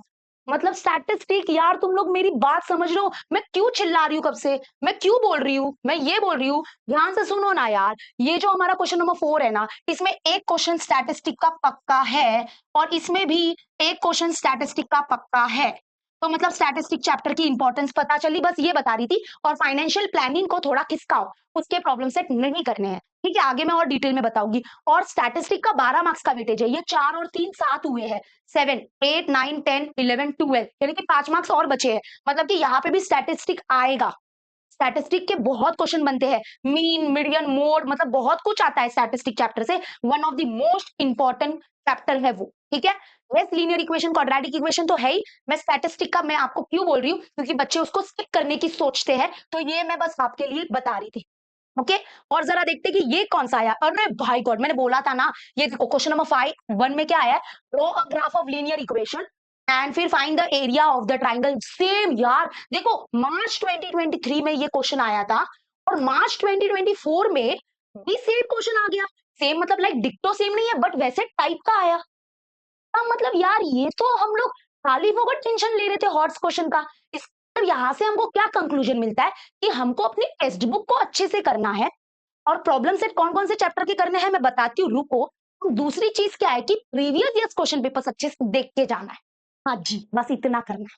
मतलब स्टैटिस्टिक। यार तुम लोग मेरी बात समझ रहे हो, मैं क्यों चिल्ला रही हूँ कब से, मैं क्यों बोल रही हूँ, मैं ये बोल रही हूँ, ध्यान से सुनो ना यार। ये जो हमारा क्वेश्चन नंबर 4 है ना, इसमें एक क्वेश्चन स्टैटिस्टिक का पक्का है, और इसमें भी एक क्वेश्चन स्टैटिस्टिक का पक्का है। तो मतलब स्टैटिस्टिक चैप्टर की इंपॉर्टेंस पता चली, बस ये बता रही थी। और फाइनेंशियल प्लानिंग को थोड़ा खिसकाओ, उसके प्रॉब्लम सेट नहीं करने हैं, ठीक है, आगे मैं और डिटेल में बताऊंगी। और स्टैटिस्टिक का 12 मार्क्स का वेटेज है, ये 4 और 3 7 हुए हैं, 7 8 9 10 11 12, यानी कि 5 मार्क्स और बचे हैं। मतलब कि यहाँ पे भी स्टैटिस्टिक आएगा, स्टैटिस्टिक के बहुत क्वेश्चन बनते हैं, मीन मीडियन मोड, मतलब बहुत कुछ आता है स्टैटिस्टिक चैप्टर से, one of the most important chapter है वो, ठीक है। Yes, linear equation, quadratic equation तो है ही। मैं स्टैटिस्टिक का मैं आपको क्यों बोल रही हूँ, क्योंकि बच्चे उसको स्किप करने की सोचते हैं, तो ये मैं बस आपके लिए बता रही थी, ओके। और जरा देखते कि ये कौन सा आया, अरे भाई गॉड, मैंने बोला था ना, ये देखो क्वेश्चन नंबर 5 1 में क्या आया है, draw a graph of linear equation and फिर find the area of the triangle. Same यार, देखो मार्च 2023 में ये क्वेश्चन आया था, और मार्च 2024 में भी सेम क्वेश्चन आ गया। सेम मतलब लाइक डिक्टो सेम नहीं है, बट वैसे टाइप का आया। मतलब यार ये तो हम लोग खाली फोकट टेंशन ले रहे थे हॉट्स क्वेश्चन का। इस यहाँ से हमको क्या कंक्लूजन मिलता है कि हमको अपनी टेक्स्ट बुक को अच्छे से करना है, और प्रॉब्लम सेट कौन कौन से चैप्टर के करने हैं मैं बताती हूँ, रुको। दूसरी चीज क्या है कि प्रीवियस ईयर्स क्वेश्चन पेपर्स अच्छे से देख के जाना है। हाँ जी, बस इतना करना है।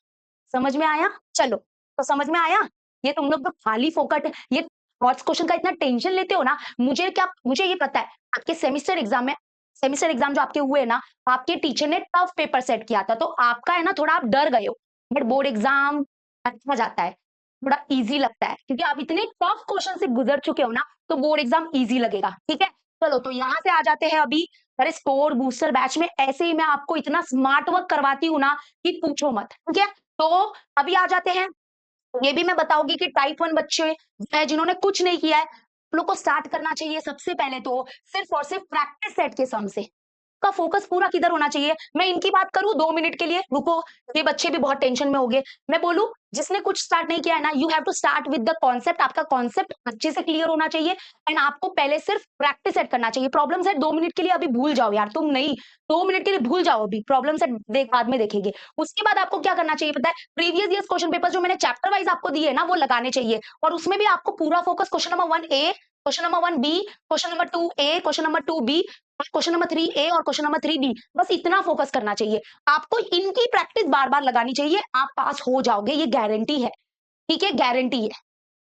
समझ में आया, चलो, तो समझ में आया। ये तुम लोग तो खाली फोकट ये थॉट्स क्वेश्चन का इतना टेंशन लेते हो ना, मुझे क्या, मुझे ये पता है आपके सेमिस्टर एग्जाम में, सेमिस्टर एग्जाम जो आपके हुए ना, आपके टीचर ने टफ पेपर सेट किया था, तो आपका है ना थोड़ा आप डर गए हो, बट बोर्ड एग्जाम अच्छा जाता है, थोड़ा इजी लगता है, क्योंकि आप इतने टफ क्वेश्चन से गुजर चुके हो ना, तो बोर्ड एग्जाम इजी लगेगा, ठीक है। चलो, तो यहाँ से आ जाते हैं अभी। अरे स्कोर बूस्टर बैच में ऐसे ही मैं आपको इतना स्मार्ट वर्क करवाती हूँ ना कि पूछो मत, ठीक है। तो अभी आ जाते हैं, ये भी मैं बताऊंगी कि टाइप 1 बच्चे हैं जिन्होंने कुछ नहीं किया है, आप लोग को स्टार्ट करना चाहिए सबसे पहले तो सिर्फ और सिर्फ प्रैक्टिस सेट के सम से। का फोकस पूरा किधर होना चाहिए, मैं इनकी बात करूं 2 मिनट के लिए, रुको, ये बच्चे भी बहुत टेंशन में हो गए। मैं बोलूं, जिसने कुछ स्टार्ट नहीं किया है ना, you have to start with the concept, आपका कॉन्सेप्ट अच्छे से क्लियर होना चाहिए, एंड आपको पहले सिर्फ प्रैक्टिस सेट करना चाहिए। प्रॉब्लम सेट 2 मिनट के लिए अभी भूल जाओ यार, तुम नहीं, 2 मिनट के लिए भूल जाओ, अभी प्रॉब्लम सेट देख बाद में देखेंगे। उसके बाद आपको क्या करना चाहिए पता है, प्रीवियस ईयर क्वेश्चन पेपर जो मैंने चैप्टर वाइज आपको दिए ना, वो लगाने चाहिए, और उसमें भी आपको पूरा focus question number 1A, question number 1B, question number 2A, question number 2B, question number 3A और क्वेश्चन नंबर 3B, बस इतना फोकस करना चाहिए आपको। इनकी प्रैक्टिस बार बार लगानी चाहिए, आप पास हो जाओगे, ये गारंटी है, ठीक है, गारंटी है,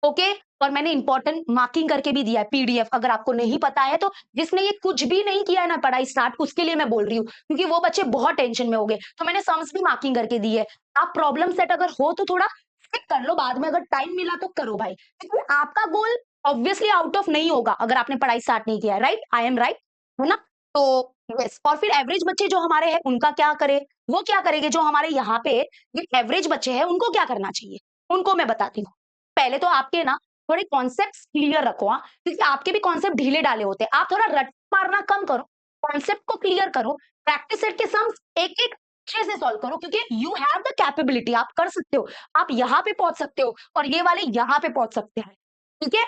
ओके। और मैंने इंपॉर्टेंट मार्किंग करके भी दिया है पीडीएफ, अगर आपको नहीं पता है तो, जिसने ये कुछ भी नहीं किया है ना पढ़ाई स्टार्ट, उसके लिए मैं बोल रही हूँ, क्योंकि वो बच्चे बहुत टेंशन में हो गए, तो मैंने सम्स भी मार्किंग करके दी है। आप प्रॉब्लम सेट अगर हो तो थोड़ा स्किप कर लो, बाद में अगर टाइम मिला तो करो भाई, क्योंकि आपका गोल ऑब्वियसली आउट ऑफ नहीं होगा अगर आपने पढ़ाई स्टार्ट नहीं किया है, राइट, आई एम राइट, है ना। तो यस, और फिर एवरेज बच्चे जो हमारे हैं उनका क्या करे, वो क्या करेंगे, जो हमारे यहाँ पे ये एवरेज बच्चे हैं उनको क्या करना चाहिए, उनको मैं बताती हूँ। पहले तो आपके ना थोड़े कॉन्सेप्ट क्लियर रखो, हाँ, क्योंकि आपके भी कॉन्सेप्ट ढीले डाले होते हैं, आप थोड़ा रट मारना कम करो, कॉन्सेप्ट को क्लियर करो, प्रैक्टिस सेट के सम्स एक एक अच्छे से सॉल्व करो, क्योंकि यू हैव द कैपेबिलिटी, आप कर सकते हो, आप यहाँ पे पहुंच सकते हो, और ये वाले यहाँ पे पहुंच सकते हैं, ठीक है।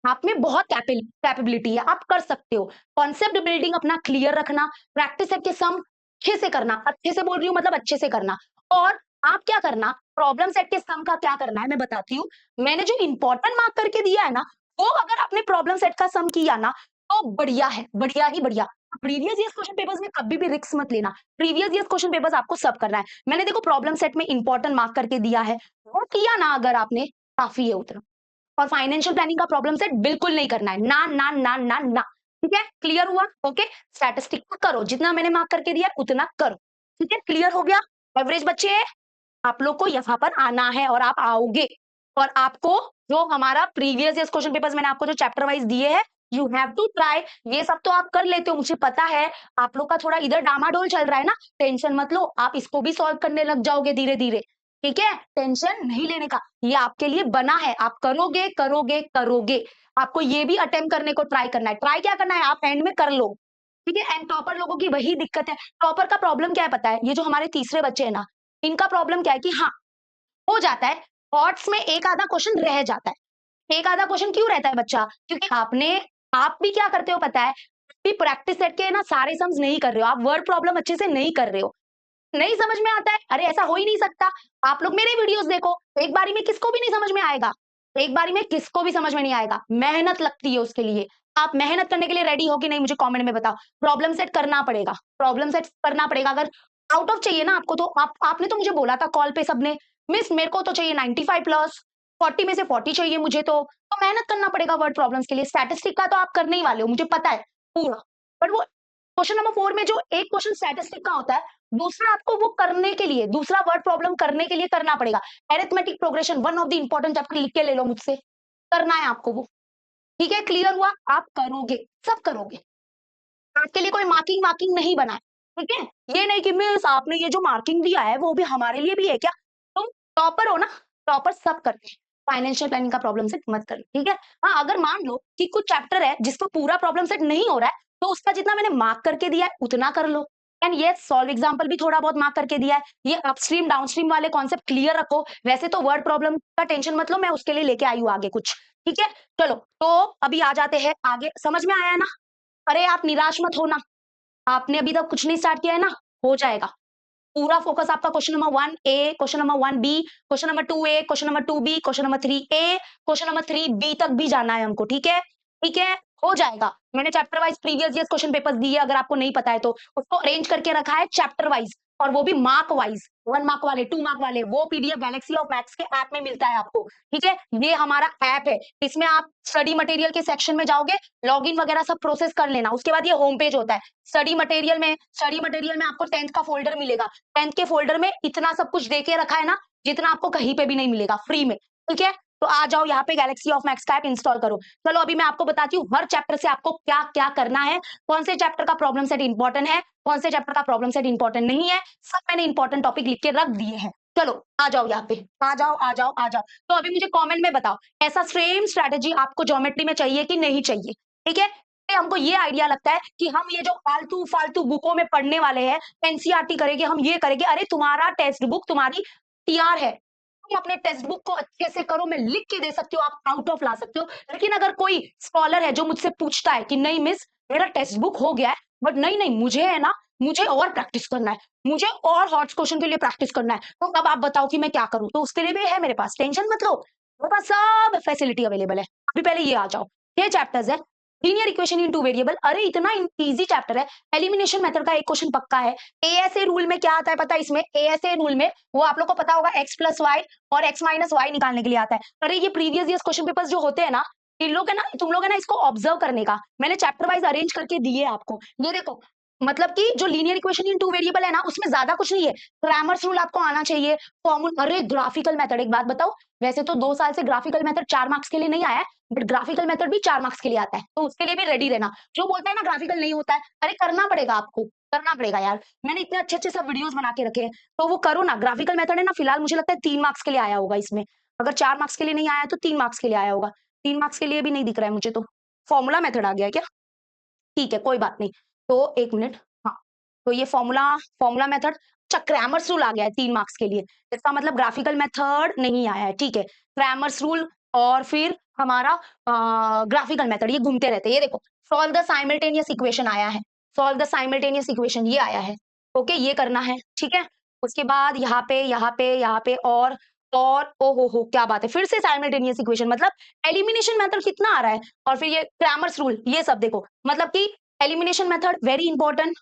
आप में बहुत कैपेबिलिटी है, आप कर सकते हो। कॉन्सेप्ट बिल्डिंग अपना क्लियर रखना, प्रैक्टिस सेट के सम अच्छे से करना, अच्छे से बोल रही हूँ मतलब अच्छे से करना। और आप क्या करना, प्रॉब्लम सेट के सम का क्या करना है मैं बताती हूँ। मैंने जो इंपॉर्टेंट मार्क करके दिया है ना, वो अगर आपने प्रॉब्लम सेट का सम किया ना तो बढ़िया है, बढ़िया ही बढ़िया। प्रीवियस ईयर क्वेश्चन पेपर्स में कभी भी रिस्क मत लेना। प्रीवियस ईयर क्वेश्चन पेपर्स आपको सब करना है। मैंने देखो प्रॉब्लम सेट में इंपॉर्टेंट मार्क करके दिया है, वो किया ना अगर आपने, काफी है उतना। और फाइनेंशियल प्लानिंग का प्रॉब्लम सेट बिल्कुल नहीं करना है, ना ना ना ना ना। ठीक है, क्लियर हुआ? ओके, स्टैटिस्टिक करो, जितना मैंने मार्क करके दिया उतना करो। ठीक है, क्लियर हो गया? एवरेज बच्चे, आप लोग को यहाँ पर आना है और आप आओगे। और आपको जो हमारा प्रीवियस ईयर क्वेश्चन पेपर्स मैंने आपको जो चैप्टर वाइज दिए हैं, यू हैव टू ट्राई। ये सब तो आप कर लेते हो, मुझे पता है। आप लोग का थोड़ा इधर डामाडोल चल रहा है ना, टेंशन मत लो, आप इसको भी सॉल्व करने लग जाओगे धीरे धीरे। ठीक है, टेंशन नहीं लेने का, ये आपके लिए बना है, आप करोगे करोगे करोगे। आपको ये भी अटेम्प्ट करने को ट्राई करना है। ट्राई क्या करना है, आप एंड में कर लो। ठीक है, एंड टॉपर लोगों की वही दिक्कत है। टॉपर का प्रॉब्लम क्या है पता है, ये जो हमारे तीसरे बच्चे हैं ना, इनका प्रॉब्लम क्या है कि हाँ, हो जाता है थॉट्स में एक आधा क्वेश्चन रह जाता है। एक आधा क्वेश्चन क्यों रहता है बच्चा, क्योंकि आप भी क्या करते हो पता है, भी प्रैक्टिस सेट के ना सारे सम्स नहीं कर रहे हो, आप वर्ड प्रॉब्लम अच्छे से नहीं कर रहे हो, नहीं समझ में आता है। अरे ऐसा हो ही नहीं सकता। आप लोग मेरे वीडियोस देखो, एक बारी में किसको भी नहीं समझ में आएगा, एक बारी में किसको भी समझ में नहीं आएगा। मेहनत लगती है उसके लिए। आप मेहनत करने के लिए रेडी हो कि नहीं, मुझे कमेंट में बताओ। प्रॉब्लम सेट करना पड़ेगा, प्रॉब्लम सेट करना पड़ेगा। अगर आउट ऑफ चाहिए ना आपको, तो आपने तो मुझे बोला था कॉल पे सबने, मिस मेरे को तो चाहिए 95 प्लस, 40 में से 40 चाहिए मुझे, तो मेहनत करना पड़ेगा वर्ड प्रॉब्लम्स के लिए। स्टैटिस्टिक का तो आप करने ही वाले हो, मुझे पता है पूरा। बट वो क्वेश्चन नंबर 4 में जो एक क्वेश्चन स्टैटिस्टिक का होता है, दूसरा आपको वो करने के लिए, दूसरा वर्ड प्रॉब्लम करने के लिए करना पड़ेगा। Arithmetic progression, one of the important chapter, लिख के ले लो मुझसे, करना है आपको वो। ठीक है, क्लियर हुआ? आप करोगे, सब करोगे। आपके लिए कोई मार्किंग वार्किंग नहीं बना है। ठीक है, ये नहीं कि मिस आपने ये जो मार्किंग दिया है वो भी हमारे लिए भी है क्या, तुम टॉपर हो ना, टॉपर सब करते हैं। फाइनेंशियल प्लानिंग का प्रॉब्लम सेट मत कर, ठीक है। हाँ, अगर मान लो कि कुछ चैप्टर है जिसका पूरा प्रॉब्लम सेट नहीं हो रहा है, तो उसका जितना मैंने मार्क करके दिया है उतना कर लो। एंड ये सॉल्व एग्जाम्पल भी थोड़ा बहुत मार्क करके दिया है। ये अपस्ट्रीम डाउनस्ट्रीम वाले कॉन्सेप्ट क्लियर रखो। वैसे तो वर्ड प्रॉब्लम का टेंशन मत लो, मैं उसके लिए लेके आई हूँ आगे कुछ। ठीक है, चलो तो अभी आ जाते हैं आगे। समझ में आया है ना? अरे आप निराश मत होना, आपने अभी तक कुछ नहीं स्टार्ट किया है ना, हो जाएगा। पूरा फोकस आपका question number 1 A, question number 1 B, question number 2 A, question number 2 B, question number 3 A, question number 3 B तक भी जाना है हमको। ठीक है, ठीक है, हो जाएगा। मैंने chapter wise previous year question papers दिए, अगर आपको नहीं पता है तो उसको अरेंज करके रखा है चैप्टर वाइज, और वो भी मार्क वाइज, 1 मार्क वाले, 2 मार्क वाले। वो पीडीएफ गैलेक्सी ऑफ मैथ्स के ऐप में मिलता है आपको। ठीक है, ये हमारा ऐप है, इसमें आप स्टडी मटेरियल के सेक्शन में जाओगे, लॉगिन वगैरह सब प्रोसेस कर लेना। उसके बाद ये होम पेज होता है। स्टडी मटेरियल में आपको 10th का फोल्डर मिलेगा। 10th के फोल्डर में इतना सब कुछ देके रखा है ना, जितना आपको कहीं पे भी नहीं मिलेगा, फ्री में। ठीक है, तो आ जाओ यहाँ पे, गैलेक्सी ऑफ मैथ्स का ऐप इंस्टॉल करो। चलो अभी मैं आपको बताती हूँ हर चैप्टर से आपको क्या क्या करना है, कौन से चैप्टर का प्रॉब्लम सेट इंपॉर्टेंट है, कौन से चैप्टर का प्रॉब्लम सेट इंपॉर्टेंट नहीं है। सब मैंने इंपॉर्टेंट टॉपिक लिख के रख दिए हैं। चलो आ जाओ यहाँ पे, आ जाओ आ जाओ आ जाओ। तो अभी मुझे कमेंट में बताओ, ऐसा सेम स्ट्रेटेजी आपको ज्योमेट्री में चाहिए कि नहीं चाहिए? ठीक है, हमको ये आइडिया लगता है कि हम ये जो फालतू फालतू बुकों में पढ़ने वाले हैं, एनसीईआरटी करेंगे, हम ये करेंगे। अरे तुम्हारा टेक्स्ट बुक तुम्हारी टीआर है, तुम अपने टेक्स्ट बुक को अच्छे से करो, मैं लिख के दे सकती हूँ, आप आउट ऑफ ला सकते हो। लेकिन अगर कोई स्कॉलर है जो मुझसे पूछता है कि नहीं मिस मेरा टेक्स्ट बुक हो गया है, बट नहीं नहीं मुझे है ना, मुझे और प्रैक्टिस करना है, मुझे और हॉट क्वेश्चन के लिए प्रैक्टिस करना है, तो अब आप बताओ कि मैं क्या करूं? तो उसके लिए भी है मेरे पास, टेंशन मत लो, मेरे पास सब फैसिलिटी अवेलेबल है। अभी पहले ये आ जाओ, ये चैप्टर्स है linear equation in two variable. अरे इतना इजी चैप्टर है। एलिमिनेशन मेथड का एक क्वेश्चन पक्का है। एएसए रूल में क्या आता है पता है? इसमें एएसए रूल में वो आप लोग को पता होगा, x प्लस वाई और x माइनस वाई निकालने के लिए आता है। अरे ये प्रीवियस ईयर क्वेश्चन पेपर्स जो होते हैं ना, इन लोग है ना, तुम लोग है ना, इसको ऑब्जर्व करने का मैंने चैप्टर वाइज अरेंज करके दिए आपको। ये देखो, मतलब कि जो linear equation in two variable है ना, उसमें ज्यादा कुछ नहीं है। क्रैमर्स रूल आपको आना चाहिए, फॉर्मूला। अरे ग्राफिकल मेथड, एक बात बताओ, वैसे तो 2 साल से ग्राफिकल मेथड 4 मार्क्स के लिए नहीं आया है, बट ग्राफिकल मेथड भी 4 मार्क्स के लिए आता है, तो उसके लिए भी रेडी रहना। जो बोलता है ना ग्राफिकल नहीं होता है, अरे करना पड़ेगा आपको, करना पड़ेगा यार। मैंने इतने अच्छे अच्छे सब वीडियोस बना के रखे हैं, तो वो करो ना। ग्राफिकल मेथड है ना, फिलहाल मुझे लगता है 3 मार्क्स के लिए आया होगा इसमें। अगर 4 मार्क्स के लिए नहीं आया तो 3 मार्क्स के लिए आया होगा। 3 मार्क्स के लिए भी नहीं दिख रहा है मुझे, तो फॉर्मूला मेथड आ गया क्या? ठीक है, कोई बात नहीं। तो 1 मिनट, हाँ, तो ये फॉर्मूला फॉर्मूला मेथड। अच्छा, क्रैमर्स रूल आ गया है 3 मार्क्स के लिए, इसका मतलब ग्राफिकल मेथड नहीं आया है। ठीक है, क्रैमर्स रूल और फिर हमारा ग्राफिकल मेथड, ये घूमते रहते हैं। ये देखो, सॉल्व द साइमल्टेनियस इक्वेशन आया है, सॉल्व द साइमल्टेनियस इक्वेशन ये आया है। ओके, ये करना है। ठीक है, उसके बाद यहाँ पे और और ओ हो क्या बात है, फिर से साइमल्टेनियस इक्वेशन, मतलब एलिमिनेशन मेथड कितना आ रहा है, और फिर ये क्रैमर्स रूल, ये सब देखो, मतलब कि elimination method very important.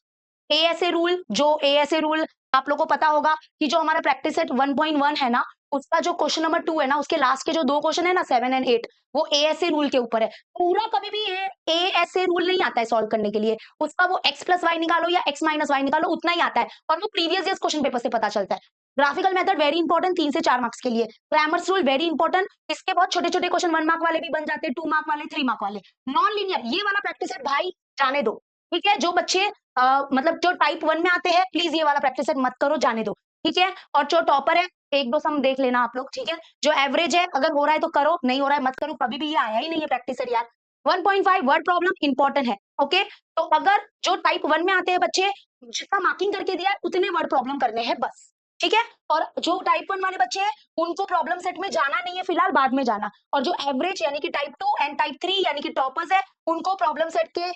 ASA rule, जो एएसए रूल आप लोगों को पता होगा कि जो हमारा प्रैक्टिस सेट 1.1 है ना, उसका जो क्वेश्चन नंबर 2 है ना, उसके लास्ट के जो 2 क्वेश्चन है ना 7 एंड 8, वो एएसए रूल के ऊपर है। पूरा कभी भी ये एएसए रूल नहीं आता है सॉल्व करने के लिए, उसका वो x प्लस वाई निकालो या x माइनस वाई निकालो, उतना ही आता है, और वो प्रीवियस ईयर क्वेश्चन पेपर से पता चलता है। ग्राफिकल मेथड वेरी इंपॉर्टेंट, 3 से 4 मार्क्स के लिए। क्रैमर्स रूल वेरी इंपॉर्टेंट, इसके बहुत छोटे छोटे क्वेश्चन 1 मार्क वाले भी बन जाते हैं, 2 मार्क वाले, 3 मार्क वाले। नॉन लीनियर, ये वाला प्रैक्टिस सेट भाई जाने दो, ठीक है। जो बच्चे मतलब जो टाइप 1 में आते हैं, प्लीज ये वाला प्रैक्टिस सेट मत करो, जाने दो, ठीक है। और जो टॉपर है, एक दो सम देख लेना आप लोग, ठीक है। जो एवरेज है, अगर हो रहा है तो करो, नहीं हो रहा है मत करो, कभी भी ये आया ही नहीं है प्रैक्टिस सेट यार। 1.5 वर्ड प्रॉब्लम इंपॉर्टेंट है, ओके। तो अगर जो टाइप 1 में आते हैं बच्चे, जितना मार्किंग करके दिया है उतने वर्ड प्रॉब्लम करने हैं बस, ठीक है। और जो टाइप 1 वाले बच्चे हैं, उनको प्रॉब्लम सेट में जाना नहीं है फिलहाल, बाद में जाना। और जो एवरेज यानी कि टाइप 2 एंड टाइप 3 यानी कि टॉपर्स है, उनको प्रॉब्लम सेट के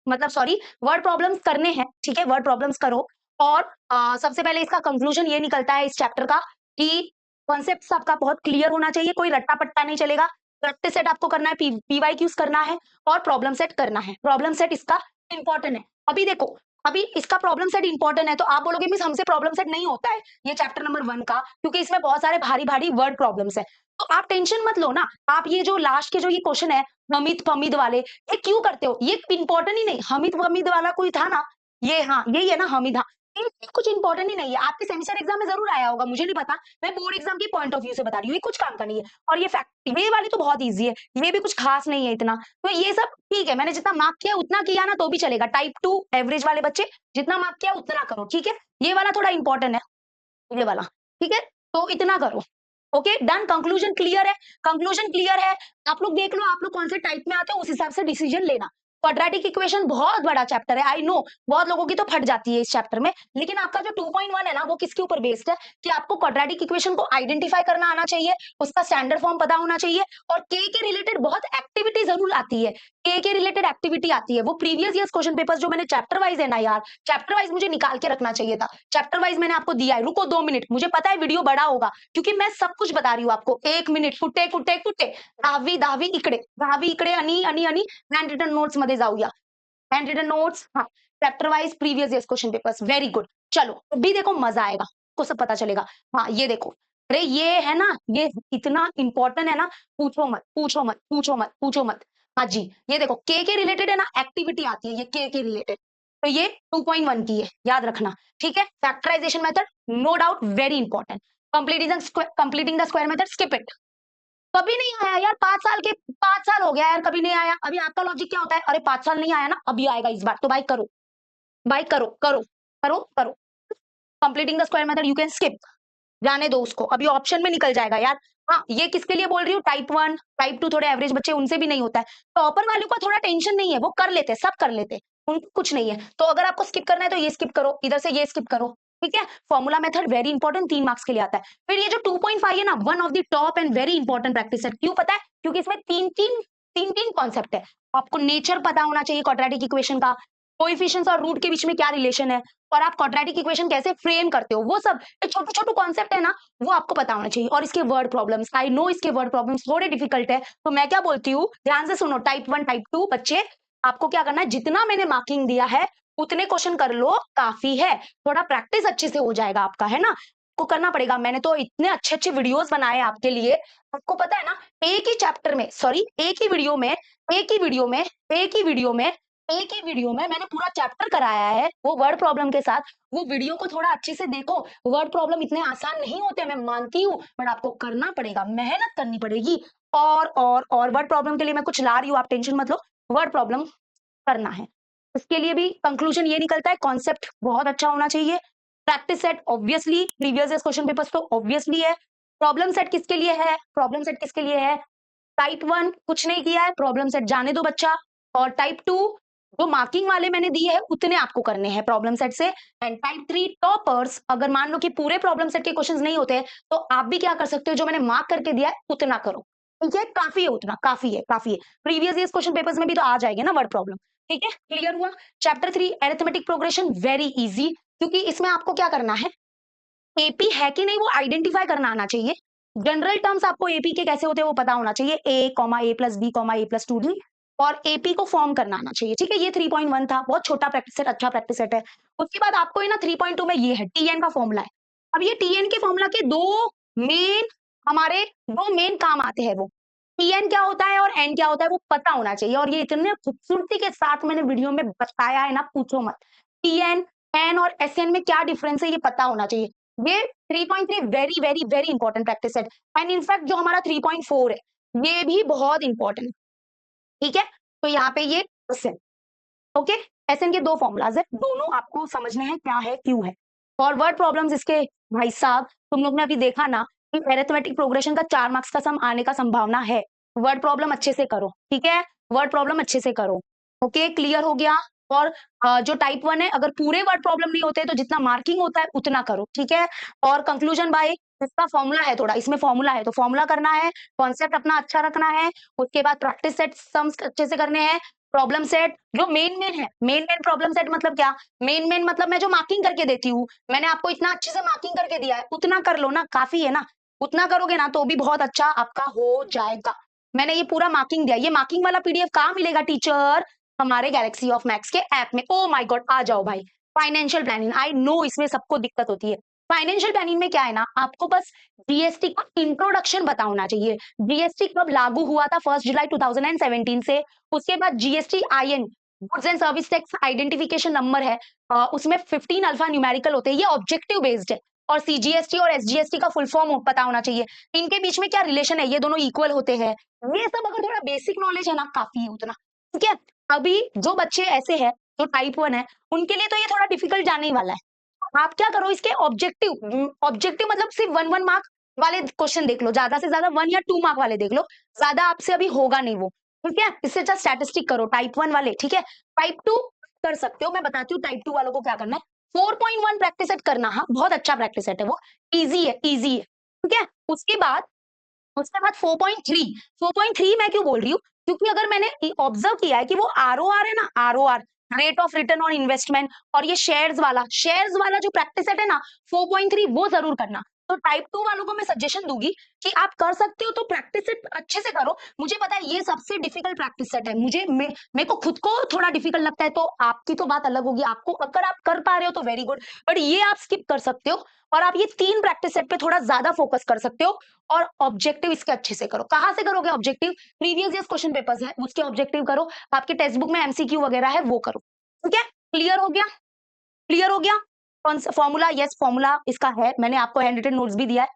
मतलब सॉरी वर्ड प्रॉब्लम्स करने हैं, ठीक है। वर्ड प्रॉब्लम्स करो। और सबसे पहले इसका कंक्लूजन ये निकलता है इस चैप्टर का कि कॉन्सेप्ट आपका बहुत क्लियर होना चाहिए, कोई रट्टा पट्टा नहीं चलेगा। प्रैक्टिस सेट आपको करना है, पीवाईक्यूज करना है, और प्रॉब्लम सेट करना है। प्रॉब्लम सेट इसका इंपॉर्टेंट है। अभी देखो, अभी इसका प्रॉब्लम सेट इंपॉर्टेंट है, तो आप बोलोगे मिस हमसे प्रॉब्लम सेट नहीं होता है ये चैप्टर नंबर 1 का, क्योंकि इसमें बहुत सारे भारी भारी वर्ड प्रॉब्लम्स है। तो आप टेंशन मत लो ना, आप ये जो लास्ट के जो ये क्वेश्चन है हमिद फमीद वाले, ये क्यों करते हो, ये इंपॉर्टेंट ही नहीं। हमिद फमीद वाला कोई था ना, ये हाँ यही है ना हमिद, हाँ, ये कुछ इंपॉर्टेंट ही नहीं है। आपके सेमेस्टर एग्जाम में जरूर आया होगा, मुझे नहीं पता, मैं बोर्ड एग्जाम की पॉइंट ऑफ व्यू से बता रही हूँ, ये कुछ काम का नहीं है। और ये फैक्ट, ये वाली तो बहुत ईजी है, ये भी कुछ खास नहीं है इतना। तो ये सब ठीक है, मैंने जितना मार्क किया उतना किया ना तो भी चलेगा। टाइप 2 एवरेज वाले बच्चे जितना मार्क किया उतना करो, ठीक है। ये वाला थोड़ा इंपॉर्टेंट है, ये वाला, ठीक है। तो इतना करो, ओके डन। कंक्लूजन क्लियर है, कंक्लूजन क्लियर है। आप लोग देख लो आप लोग कौन से टाइप में आते हो, उस हिसाब से डिसीजन लेना। क्वाड्रेटिक इक्वेशन बहुत बड़ा चैप्टर है, आई नो, बहुत लोगों की तो फट जाती है इस चैप्टर में, लेकिन आपका जो 2.1 है ना, वो किसके ऊपर बेस्ड है कि आपको क्वाड्रेटिक इक्वेशन को आइडेंटिफाई करना आना चाहिए, उसका स्टैंडर्ड फॉर्म पता होना चाहिए, और के रिलेटेड बहुत एक्टिविटी जरूर आती है, के रिलेटेड एक्टिविटी आती है। वो प्रीवियस ईयर क्वेश्चन पेपर जो मैंने चैप्टर वाइज है ना यार, चैप्टर वाइज मुझे निकाल के रखना चाहिए था, चैप्टर वाइज मैंने आपको दिया है। रुको 2 मिनट, मुझे पता है वीडियो बड़ा होगा, क्योंकि मैं सब कुछ बता रही हूँ आपको। 1 मिनिट, कुठे कुठे कुठे, दहावी इकडे आणि आणि आणि हँड रिटन नोट्स मध्ये जाऊया। हैंड रिटन नोट्स, हाँ, chapter wise previous year question papers, very good. चलो अभी देखो मजा आएगा, आपको सब पता चलेगा। हाँ ये देखो, अरे ये है ना, ये इतना इंपॉर्टेंट है ना, पूछो मत पूछो मत पूछो मत पूछो मत। हाँ जी, ये देखो के रिलेटेड है ना, एक्टिविटी आती है ये के रिलेटेड, तो ये 2.1 की है, याद रखना, ठीक है। Factorisation method no doubt very important. Completing the square method, skip it, कभी नहीं आया यार, 5 साल के, 5 साल हो गया यार, कभी नहीं आया। अभी आपका लॉजिक क्या होता है, अरे 5 साल नहीं आया ना, अभी आएगा इस बार, तो भाई करो, भाई करो करो करो करो। Completing the square method you can skip, जाने दो उसको, अभी ऑप्शन में निकल जाएगा यार। हाँ ये किसके लिए बोल रही हूँ, टाइप 1 टाइप 2 थोड़े एवरेज बच्चे, उनसे भी नहीं होता है। टॉपर वालों का थोड़ा टेंशन नहीं है, वो कर लेते, सब कर लेते, उनको कुछ नहीं है। तो अगर आपको स्किप करना है तो ये स्किप करो, इधर से ये स्किप करो, ठीक है। Formula method very important, 3 marks के लिए आता है। फिर ये जो 2.5 है ना, one of the top and very important practice है, क्यों पता है, क्योंकि इसमें तीन कॉन्सेप्ट है। आपको नेचर पता होना चाहिए क्वाड्रेटिक इक्वेशन का, कोएफिशिएंट्स और रूट के बीच में क्या रिलेशन है, और आप क्वाड्रेटिक इक्वेशन कैसे फ्रेम करते हो, वो सब छोटे छोटे कॉन्सेप्ट है ना, वो आपको पता होना चाहिए। और इसके वर्ड प्रॉब्लम्स, आई नो इसके वर्ड प्रॉब्लम्स थोड़े डिफिकल्ट है, तो मैं क्या बोलती हूँ, ध्यान से सुनो। टाइप 1 टाइप 2 बच्चे, आपको क्या करना है, जितना मैंने मार्किंग दिया है उतने क्वेश्चन कर लो, काफी है। थोड़ा प्रैक्टिस अच्छे से हो जाएगा आपका, है ना, को करना पड़ेगा। मैंने तो इतने अच्छे अच्छे वीडियोस बनाए आपके लिए, आपको पता है ना, एक ही चैप्टर में, सॉरी एक ही वीडियो में, एक ही वीडियो में, एक ही वीडियो में, एक ही वीडियो में मैंने पूरा चैप्टर कराया है, वो वर्ड प्रॉब्लम के साथ। वो वीडियो को थोड़ा अच्छे से देखो, वर्ड प्रॉब्लम इतने आसान नहीं होते, मैं मानती हूँ, बट आपको करना पड़ेगा, मेहनत करनी पड़ेगी। और वर्ड प्रॉब्लम के लिए मैं कुछ ला रही हूँ, आप टेंशन मत लो, वर्ड प्रॉब्लम करना है। इसके लिए भी कंक्लूजन ये निकलता है, कॉन्सेप्ट बहुत अच्छा होना चाहिए। Practice set obviously, previous year question papers तो ऑब्वियसली है। प्रॉब्लम सेट किसके लिए है, प्रॉब्लम सेट किसके लिए है, टाइप 1 कुछ नहीं किया है, प्रॉब्लम सेट जाने दो बच्चा। और टाइप 2 जो मार्किंग वाले मैंने दिए हैं उतने आपको करने हैं प्रॉब्लम सेट से। एंड टाइप 3 टॉपर्स, अगर मान लो कि पूरे प्रॉब्लम सेट के क्वेश्चंस नहीं होते हैं, तो आप भी क्या कर सकते हो, जो मैंने मार्क करके दिया है उतना करो, ठीक है। काफी है उतना, काफी है, काफी है। प्रीवियस ईयर क्वेश्चन पेपर्स में भी तो आ जाएंगे ना वर्ड प्रॉब्लम, ठीक है। क्लियर हुआ। Chapter 3 arithmetic progression, very easy, क्योंकि इसमें आपको क्या करना है, एपी है कि नहीं वो आइडेंटिफाई करना आना चाहिए, जनरल टर्म्स आपको एपी के कैसे होते हैं वो पता होना चाहिए, ए कॉमा ए प्लस बी कॉमा ए प्लस 2d, और एपी को फॉर्म करना आना चाहिए। ठीक है, ये 3.1 था, बहुत छोटा प्रैक्टिस सेट, अच्छा प्रैक्टिस सेट है। उसके बाद आपको ना 3.2 में ये है टीएन का फॉर्मूला है। अब ये टीएन के फॉर्मूला के दो मेन काम आते हैं, वो टीएन क्या होता है और एन क्या होता है वो पता होना चाहिए, और ये इतने खूबसूरती के साथ मैंने वीडियो में बताया है ना, पूछो मत। टीएन, एन और एसएन में क्या डिफरेंस है ये पता होना चाहिए। ये 3.3 very very very important practice है, एंड इनफैक्ट जो हमारा 3.4 है ये भी बहुत इंपॉर्टेंट। ठीक है, तो यहाँ पे ये एसएन, ओके, एसएन के दो फॉर्मूलाज है, दोनों आपको समझने हैं क्या है क्यों है। और वर्ड प्रॉब्लम्स इसके भाई साहब तुम लोग ने अभी देखा ना कि अरिथमेटिक प्रोग्रेशन का 4 मार्क्स का सम आने का संभावना है। वर्ड प्रॉब्लम अच्छे से करो, ठीक है, वर्ड प्रॉब्लम अच्छे से करो। ओके, क्लियर हो गया। और जो टाइप 1 है, अगर पूरे वर्ड प्रॉब्लम नहीं होते तो जितना मार्किंग होता है उतना करो, ठीक है। और कंक्लूजन बाय, इसका फॉर्मूला है, थोड़ा इसमें फॉर्मूला है तो फॉर्मूला करना है, कॉन्सेप्ट अपना अच्छा रखना है, उसके बाद प्रैक्टिस सेट सम्स अच्छे से करने हैं, प्रॉब्लम सेट जो मेन है, मेन प्रॉब्लम सेट मतलब क्या, मेन मतलब मैं जो मार्किंग करके देती हूँ, मैंने आपको इतना अच्छे से मार्किंग करके दिया है, उतना कर लो ना, काफी है ना, उतना करोगे ना तो भी बहुत अच्छा आपका हो जाएगा। मैंने ये पूरा मार्किंग दिया, ये मार्किंग वाला पीडीएफ कहाँ मिलेगा टीचर, हमारे गैलेक्सी ऑफ मैथ्स के ऐप में। ओ माय गॉड, आ जाओ भाई। फाइनेंशियल प्लानिंग, आई नो इसमें सबको दिक्कत होती है। फाइनेंशियल प्लानिंग में क्या है ना, आपको बस जीएसटी का इंट्रोडक्शन पता होना चाहिए। जीएसटी कब लागू हुआ था, 1 जुलाई 2017 से। उसके बाद GST IN, goods and service tax identification number है, उसमें 15 अल्फा न्यूमेरिकल होते हैं, ये ऑब्जेक्टिव बेस्ड है। और सीजीएसटी और एसजीएसटी का फुल फॉर्म पता होना चाहिए, इनके बीच में क्या रिलेशन है, ये दोनों इक्वल होते हैं। ये सब अगर थोड़ा बेसिक नॉलेज है ना, काफी है उतना। ठीक है, अभी जो बच्चे ऐसे हैं जो टाइप 1 है, उनके लिए तो ये थोड़ा डिफिकल्ट जाने ही वाला है। आप क्या करो, इसके ऑब्जेक्टिव, ऑब्जेक्टिव मतलब सिर्फ 1 मार्क वाले क्वेश्चन देख लो, ज्यादा से ज्यादा 1 या 2 मार्क वाले देख लो, ज्यादा आपसे अभी होगा नहीं वो। ठीक है, इससे अच्छा स्टैटिस्टिक करो टाइप 1 वाले। ठीक है, टाइप 2 कर सकते हो, मैं बताती हूँ टाइप 2 वालों को क्या करना है। 4.1 प्रैक्टिस सेट करना, हाँ बहुत अच्छा प्रैक्टिस सेट है वो, इजी है, इजी है। ठीक है, उसके बाद 4.3 मैं क्यों बोल रही हूँ, क्योंकि अगर मैंने ऑब्जर्व किया है कि वो आरओआर है ना, ROR, rate of return on investment, और ये शेयर्स वाला जो प्रैक्टिस सेट है ना, 4.3 वो जरूर करना। तो टाइप 2 वालों को मैं सजेशन दूंगी कि आप कर सकते हो तो प्रैक्टिस सेट अच्छे से करो। मुझे पता है ये सबसे डिफिकल्ट प्रैक्टिस सेट है, मेरे को खुद को थोड़ा डिफिकल्ट लगता है, तो आपकी तो बात अलग होगी, आपको अगर आप कर पा रहे हो तो वेरी गुड, बट ये आप स्किप कर सकते हो, और आप ये 3 प्रैक्टिस सेट पे थोड़ा ज्यादा फोकस कर सकते हो। और ऑब्जेक्टिव इसके अच्छे से करो। कहां से करोगे objective, previous year question papers है उसके ऑब्जेक्टिव करो, आपके टेक्स्ट बुक में एमसीक्यू वगैरह है वो करो। ठीक है, क्लियर हो गया, क्लियर हो गया। कौन सा फॉर्मूला, यस फॉर्मूला इसका है, मैंने आपको हैंड रिटन नोट्स भी दिया है।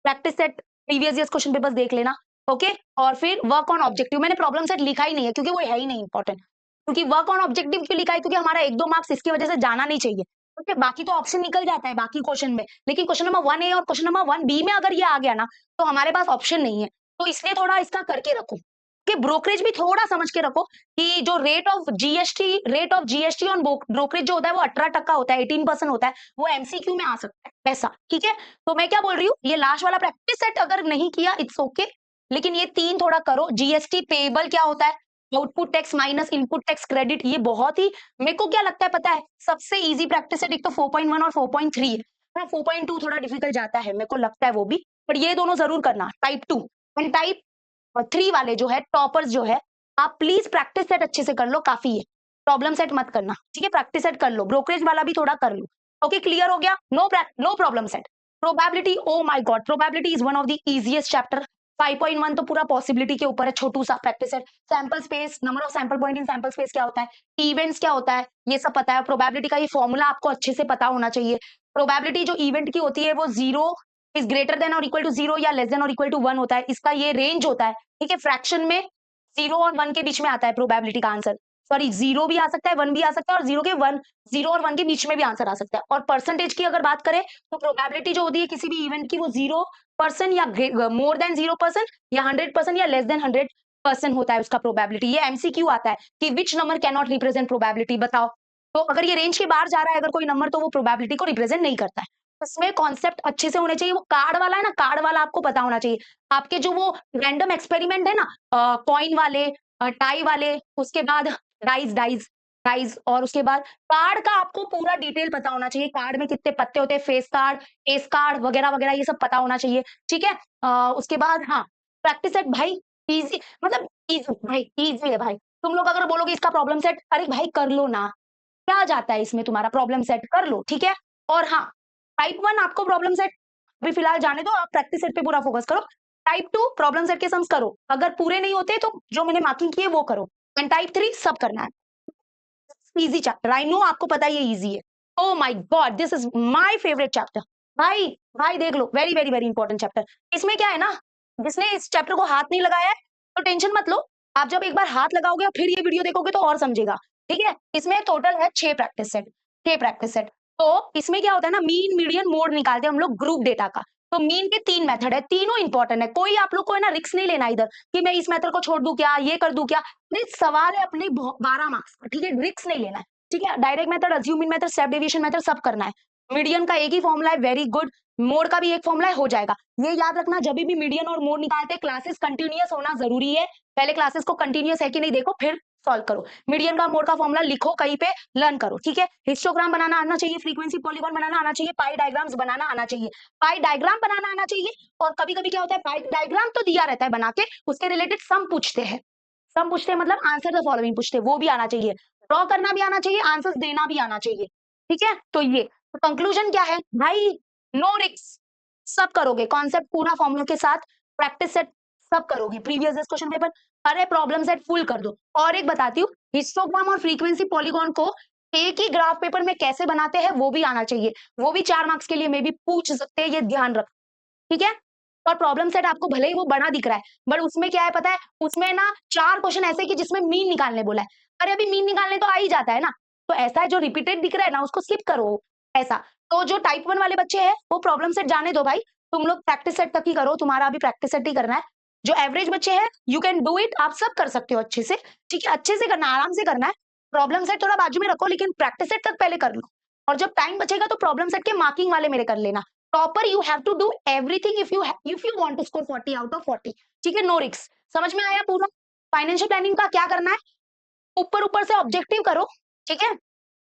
Practice set previous year question papers देख लेना, ओके। और फिर वर्क ऑन ऑब्जेक्टिव, मैंने प्रॉब्लम सेट लिखा ही नहीं है क्योंकि वो है ही नहीं इंपॉर्टेंट, क्योंकि वर्क ऑन ऑब्जेक्टिव क्यों लिखा है, क्योंकि हमारा 1-2 मार्क्स इसकी वजह से जाना नहीं चाहिए। ओके, बाकी तो ऑप्शन निकल जाता है बाकी क्वेश्चन में, लेकिन क्वेश्चन नंबर 1A और क्वेश्चन नंबर 1B में अगर ये आ गया ना तो हमारे पास ऑप्शन नहीं है, तो इसलिए थोड़ा इसका करके रखो कि ब्रोकरेज भी थोड़ा समझ के रखो कि जो rate of GST on brokerage जो होता है वो 18% होता है, 18% होता है, वो एमसीक्यू में आ सकता है ऐसा। ठीक है, तो मैं क्या बोल रही हूँ, ये लास्ट वाला प्रैक्टिस सेट अगर नहीं किया इट्स ओके, लेकिन ये 3 थोड़ा करो। जीएसटी पेबल क्या होता है, output tax minus input tax credit, ये बहुत ही, मेरे को क्या लगता है पता है, सबसे इजी प्रैक्टिस सेट एक तो 4.1 और 4.3 है। हाँ, 4.2 थोड़ा डिफिकल्ट जाता है, मेरे को लगता है वो भी, पर ये दोनों जरूर करना, टाइप 2 एंड टाइप 3 वाले जो है टॉपर्स जो है, आप प्लीज प्रैक्टिस सेट अच्छे से कर लो, काफी है, प्रॉब्लम सेट मत करना। ठीक है, प्रैक्टिस सेट कर लो, ब्रोकरेज वाला भी थोड़ा कर लो। ओके, क्लियर हो गया, no problem set. Probability, oh my god, probability is one of the easiest chapter. 5.1 तो पूरा पॉसिबिलिटी के ऊपर है, छोटू सा practice set. Sample space, number of sample point in sample space क्या होता है, इवेंट्स क्या होता है, ये सब पता है। प्रोबेबिलिटी का ये फॉर्मूला आपको अच्छे से पता होना चाहिए। प्रोबेबिलिटी जो इवेंट की होती है वो 0 इज ग्रेटर देन और इक्वल टू 0 या लेस देन और इक्वल टू 1 होता है, इसका ये रेंज होता है। ठीक है, फ्रैक्शन में 0 और 1 के बीच में आता है प्रोबेबिलिटी का आंसर, सॉरी 0 भी आ सकता है, 1 भी आ सकता है, और 0 और 1 के बीच में भी आंसर आ सकता है। और परसेंटेज की अगर बात करें तो प्रोबेबिलिटी जो होती है किसी भी इवेंट की, वो 0% या मोर देन 0% या 100% या लेस देन 100% होता है उसका प्रोबेबिलिटी। ये एमसीक्यू आता है कि which number can not represent probability, बताओ। तो अगर ये रेंज के बाहर जा रहा है अगर कोई नंबर, तो वो प्रोबेबिलिटी को रिप्रेजेंट नहीं करता है। इसमें कॉन्सेप्ट अच्छे से होने चाहिए। वो कार्ड वाला है ना, कार्ड वाला आपको पता होना चाहिए। आपके जो वो रैंडम एक्सपेरिमेंट है ना, कॉइन वाले, टाई वाले, उसके बाद डाइज, गाइस। और उसके बाद कार्ड का आपको पूरा डिटेल पता होना चाहिए, कार्ड में कितने पत्ते होते हैं, फेस कार्ड, एस कार्ड वगैरह वगैरह, ये सब पता होना चाहिए, ठीक है। उसके बाद हाँ, प्रैक्टिस सेट भाई इजी, मतलब इजी भाई, इजी है भाई। तुम लोग अगर बोलोगे इसका प्रॉब्लम सेट, अरे भाई कर लो ना, क्या जाता है इसमें, तुम्हारा प्रॉब्लम सेट कर लो, ठीक है। और हाँ, टाइप 1 आपको प्रॉब्लम सेट अभी फिलहाल जाने दो, आप प्रैक्टिस सेट पे पूरा फोकस करो। टाइप 2 प्रॉब्लम सेट के सम्स करो, अगर पूरे नहीं होते तो जो मैंने मार्किंग की है वो करो। एंड टाइप 3 सब करना है। इजी चैप्टर, आई नो आपको पता है ये इजी है। Oh my God, this is my favourite chapter. भाई भाई देख लो, very very very important chapter. इसमें क्या है ना, जिसने इस चैप्टर को हाथ नहीं लगाया है तो टेंशन मत लो, आप जब एक बार हाथ लगाओगे और फिर ये वीडियो देखोगे तो और समझेगा, ठीक है। इसमें टोटल है 6 प्रैक्टिस सेट, 6 प्रैक्टिस सेट। तो इसमें क्या होता है ना, मीन मीडियन मोड निकालते हैं हम लोग ग्रुप डेटा का। तो मीन के 3 मेथड है, तीनों इंपॉर्टेंट है, कोई आप लोग को है ना रिस्क नहीं लेना इधर कि मैं इस मेथड को छोड़ दूं क्या, ये कर दूं क्या। सवाल है अपने 12 मार्क्स का, ठीक है, रिस्क नहीं लेना है, ठीक है। Direct method, assuming method, step deviation method सब करना है। मीडियन का एक ही फॉर्मूला है, वेरी गुड। मोड का भी एक फॉर्मूला है, हो जाएगा। ये याद रखना, जब भी मीडियन और मोड निकालते क्लासेस कंटिन्यूअस होना जरूरी है। पहले क्लासेस को कंटिन्यूअस है कि नहीं देखो, फिर सॉल्व करो। मीडियन का मोड का फॉर्मूला लिखो कहीं पे, लर्न करो, ठीक है। हिस्टोग्राम बनाना आना चाहिए, फ्रीक्वेंसी पॉलीगॉन बनाना आना चाहिए, पाई डायग्राम्स बनाना आना चाहिए, पाई डायग्राम बनाना आना चाहिए। और कभी कभी क्या होता है, पाई डायग्राम तो दिया रहता है बना के, उसके रिलेटेड सम पूछते हैं, सम पूछते हैं मतलब आंसर द फॉलोइंग पूछते हैं, वो भी आना चाहिए। ड्रॉ करना भी आना चाहिए, आंसर्स देना भी आना चाहिए, ठीक है। तो ये तो कंक्लूजन क्या है भाई, नो रिस्क, सब करोगे, कॉन्सेप्ट पूरा फॉर्मूला के साथ, प्रैक्टिस सेट सब करोगे, प्रीवियस क्वेश्चन पेपर, अरे प्रॉब्लम सेट फुल कर दो। और एक बताती हूँ, हिस्टोग्राम और फ्रीक्वेंसी पॉलीगॉन को एक ही ग्राफ पेपर में कैसे बनाते हैं वो भी आना चाहिए, वो भी 4 मार्क्स के लिए मे भी पूछ सकते हैं, ये ध्यान रख, ठीक है। और प्रॉब्लम सेट आपको भले ही वो बड़ा दिख रहा है, बट उसमें क्या है पता है, उसमें ना 4 क्वेश्चन ऐसे कि जिसमें मीन निकालने बोला है। अरे अभी मीन निकालने तो आ ही जाता है ना, तो ऐसा है जो रिपीटेड दिख रहा है ना उसको स्किप करो, ऐसा। तो जो टाइप 1 वाले बच्चे हैं वो प्रॉब्लम सेट जाने दो भाई, तुम लोग प्रैक्टिस सेट तक ही करो, तुम्हारा अभी प्रैक्टिस सेट ही करना है। जो एवरेज बच्चे हैं, यू कैन डू इट, आप सब कर सकते हो अच्छे से, ठीक है, अच्छे से करना है, आराम से करना है। प्रॉब्लम सेट थोड़ा बाजू में रखो, लेकिन प्रैक्टिस सेट तक पहले कर लो। और जब टाइम बचेगा तो प्रॉब्लम सेट के मार्किंग वाले मेरे कर लेना। Proper you have to do everything if you want to score 40 out of 40, ठीक है, नो रिस्क। समझ में आया पूरा। फाइनेंशियल प्लानिंग का क्या करना है, ऊपर ऊपर से ऑब्जेक्टिव करो, ठीक है।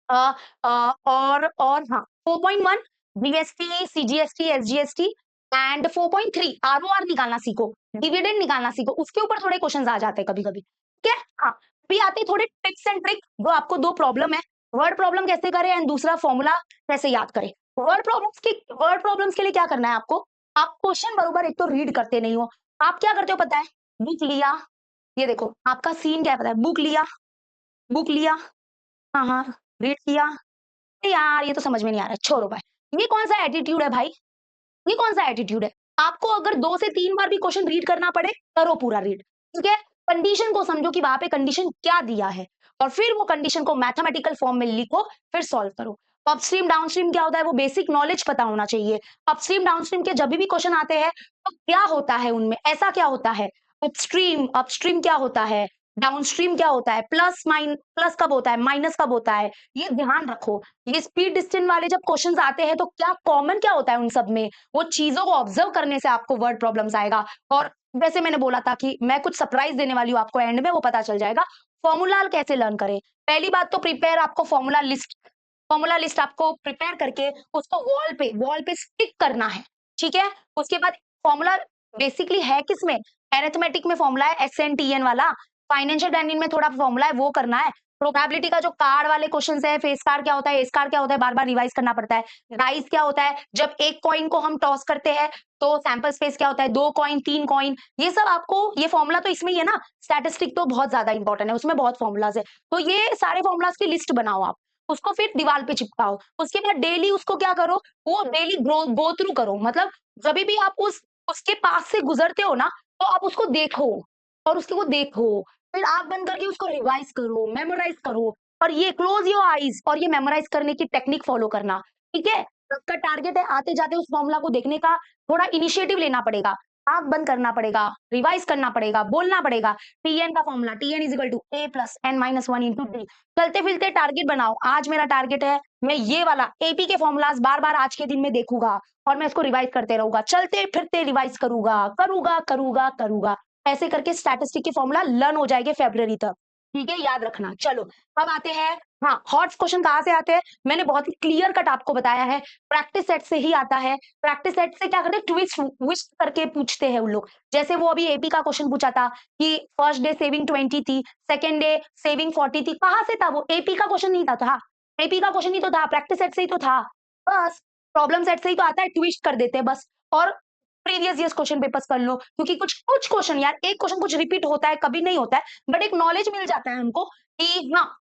और हाँ, 4.1 GST, CGST, SGST and 4.3 ROR निकालना सीखो, डिविडेंड निकालना सीखो, उसके ऊपर थोड़े क्वेश्चन आ जाते हैं कभी कभी, ठीक है। हाँ, अभी आते हैं थोड़े टिप्स एंड ट्रिक, जो आपको 2 प्रॉब्लम है, वर्ड प्रॉब्लम कैसे करें एंड दूसरा फॉर्मूला कैसे याद करें। वर्ड प्रॉब्लम्स के लिए क्या करना है आपको, आप क्वेश्चन बरोबर एक तो रीड करते नहीं हो, आप क्या करते हो पता है, बुक लिया, ये देखो आपका सीन क्या है पता है, बुक लिया, हाँ हाँ, रीड किया, यार ये तो समझ में नहीं आ रहा है, छोड़ो भाई, ये कौन सा एटीट्यूड है भाई, ये कौन सा एटीट्यूड है। आपको अगर 2 से 3 बार भी क्वेश्चन रीड करना पड़े, करो पूरा रीड, ठीक है। कंडीशन को समझो कि वहां पे कंडीशन क्या दिया है, और फिर वो कंडीशन को मैथमेटिकल फॉर्म में लिखो, फिर सॉल्व करो। अपस्ट्रीम डाउनस्ट्रीम क्या होता है वो बेसिक नॉलेज पता होना चाहिए। अपस्ट्रीम डाउनस्ट्रीम के जब भी क्वेश्चन आते हैं तो क्या होता है उनमें, ऐसा क्या होता है, अपस्ट्रीम अपस्ट्रीम क्या होता है, डाउनस्ट्रीम क्या होता है, प्लस कब होता है, माइनस कब होता है, ये ध्यान रखो। ये स्पीड डिस्टेंस वाले जब क्वेश्चंस आते हैं तो क्या कॉमन क्या होता है उन सब में, वो चीजों को ऑब्जर्व करने से आपको वर्ड प्रॉब्लम्स आएगा। और वैसे मैंने बोला था कि मैं कुछ सरप्राइज देने वाली हूँ आपको, एंड में वो पता चल जाएगा। फॉर्मूला कैसे लर्न करें, पहली बात तो प्रिपेयर, आपको फॉर्मूला लिस्ट आपको प्रिपेयर करके उसको वॉल पे स्टिक करना है, ठीक है। उसके बाद फॉर्मूला बेसिकली है किसमें, एरिथमेटिक में फॉर्मूला है, एसएनटीएन वाला। फाइनेंशियल प्लानिंग में थोड़ा फॉर्मूला है, वो करना है। प्रोबेबिलिटी का जो कार्ड वाले क्वेश्चन है, फेस कार्ड क्या होता है, एस कार्ड क्या होता है, बार बार रिवाइज करना पड़ता है। राइज क्या होता है, जब एक कॉइन को हम टॉस करते हैं तो सैंपल स्पेस क्या होता है, 2 कॉइन 3 कॉइन, ये सब आपको, ये फॉर्मूला तो इसमें ही है ना। स्टैटिस्टिक तो बहुत ज्यादा इंपॉर्टेंट है, उसमें बहुत फॉर्मूलाज है, तो ये सारे फॉर्मूलाज की लिस्ट बनाओ आप, उसको फिर दीवार पे चिपकाओ। उसके बाद डेली उसको क्या करो, वो डेली गो थ्रू करो, मतलब जब भी आप उसके पास से गुजरते हो ना, तो आप उसको देखो, और उसके वो देखो, फिर आप बंद करके उसको रिवाइज करो, मेमोराइज करो। और ये क्लोज योर आईज, और ये मेमोराइज करने की टेक्निक फॉलो करना, ठीक है। आपका टारगेट है आते जाते उस फॉर्मूला को देखने का, थोड़ा इनिशिएटिव लेना पड़ेगा, आंख बंद करना पड़ेगा, रिवाइज करना पड़ेगा, बोलना पड़ेगा। टीएन का फॉर्मूला, TN is equal to A plus N minus 1 into D. चलते फिरते टारगेट बनाओ, आज मेरा टारगेट है मैं ये वाला एपी के फॉर्मूलाज बार बार आज के दिन में देखूंगा, और मैं इसको रिवाइज करते रहूंगा, चलते फिरते रिवाइज करूंगा, करूंगा करूंगा करूंगा, ऐसे करके स्टैटिस्टिक के फॉर्मूला लर्न हो जाएंगे फेब्रुअरी तक। ठीक है, याद रखना। चलो अब आते हैं, हाँ, हॉट्स क्वेश्चन कहाँ से आते हैं, मैंने बहुत ही क्लियर कट आपको बताया है, प्रैक्टिस सेट से ही आता है। प्रैक्टिस सेट से क्या करते हैं, ट्विस्ट विस्ट करके पूछते हैं उन लोग। जैसे वो अभी एपी का क्वेश्चन पूछा था कि फर्स्ट डे सेविंग 20 थी, सेकंड डे सेविंग 40 थी, कहाँ से था वो, एपी का क्वेश्चन नहीं था, एपी का क्वेश्चन ही तो था, प्रैक्टिस सेट से ही तो था। बस प्रॉब्लम सेट से ही तो आता है, ट्विस्ट कर देते हैं बस। और प्रीवियस ईयर्स क्वेश्चन पेपर्स कर लो, क्योंकि कुछ कुछ क्वेश्चन यार, एक क्वेश्चन कुछ रिपीट होता है, कभी नहीं होता है, बट एक नॉलेज मिल जाता है हमको कि हाँ,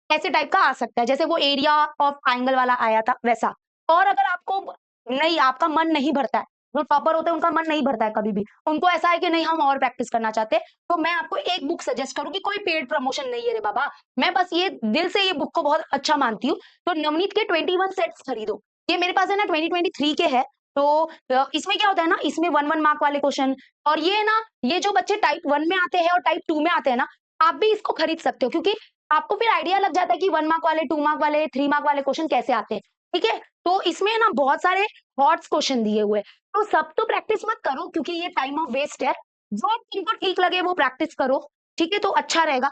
ऐसे टाइप का आ सकता है। जैसे वो एरिया ऑफ ट्रायंगल वाला आया था वैसा। और अगर आपको नहीं, आपका मन नहीं भरता है, जो टॉपर होते हैं उनका मन नहीं भरता है कभी भी, उनको ऐसा है कि नहीं हम और प्रैक्टिस करना चाहते हैं, तो मैं आपको एक बुक सजेस्ट करूंगी, कोई पेड प्रमोशन नहीं है रे बाबा, मैं बस ये दिल से ये बुक को बहुत अच्छा मानती हूँ। तो नवनीत के 21 सेट्स खरीदो, ये मेरे पास है ना 2023 के है। तो इसमें क्या होता है ना, इसमें 1 1 मार्क वाले क्वेश्चन, और ये ना, ये जो बच्चे टाइप 1 में आते हैं और टाइप 2 में आते हैं ना, आप भी इसको खरीद सकते हो, क्योंकि आपको फिर आइडिया लग जाता है कि 1 मार्क वाले, 2 मार्क वाले, 3 मार्क वाले क्वेश्चन कैसे आते हैं। ठीक है, तो इसमें ना बहुत सारे हॉट्स क्वेश्चन दिए हुए हैं, तो सब तो प्रैक्टिस मत करो, क्योंकि ये टाइम ऑफ वेस्ट है। जो तुमको ठीक लगे वो प्रैक्टिस करो, ठीक है, तो अच्छा रहेगा।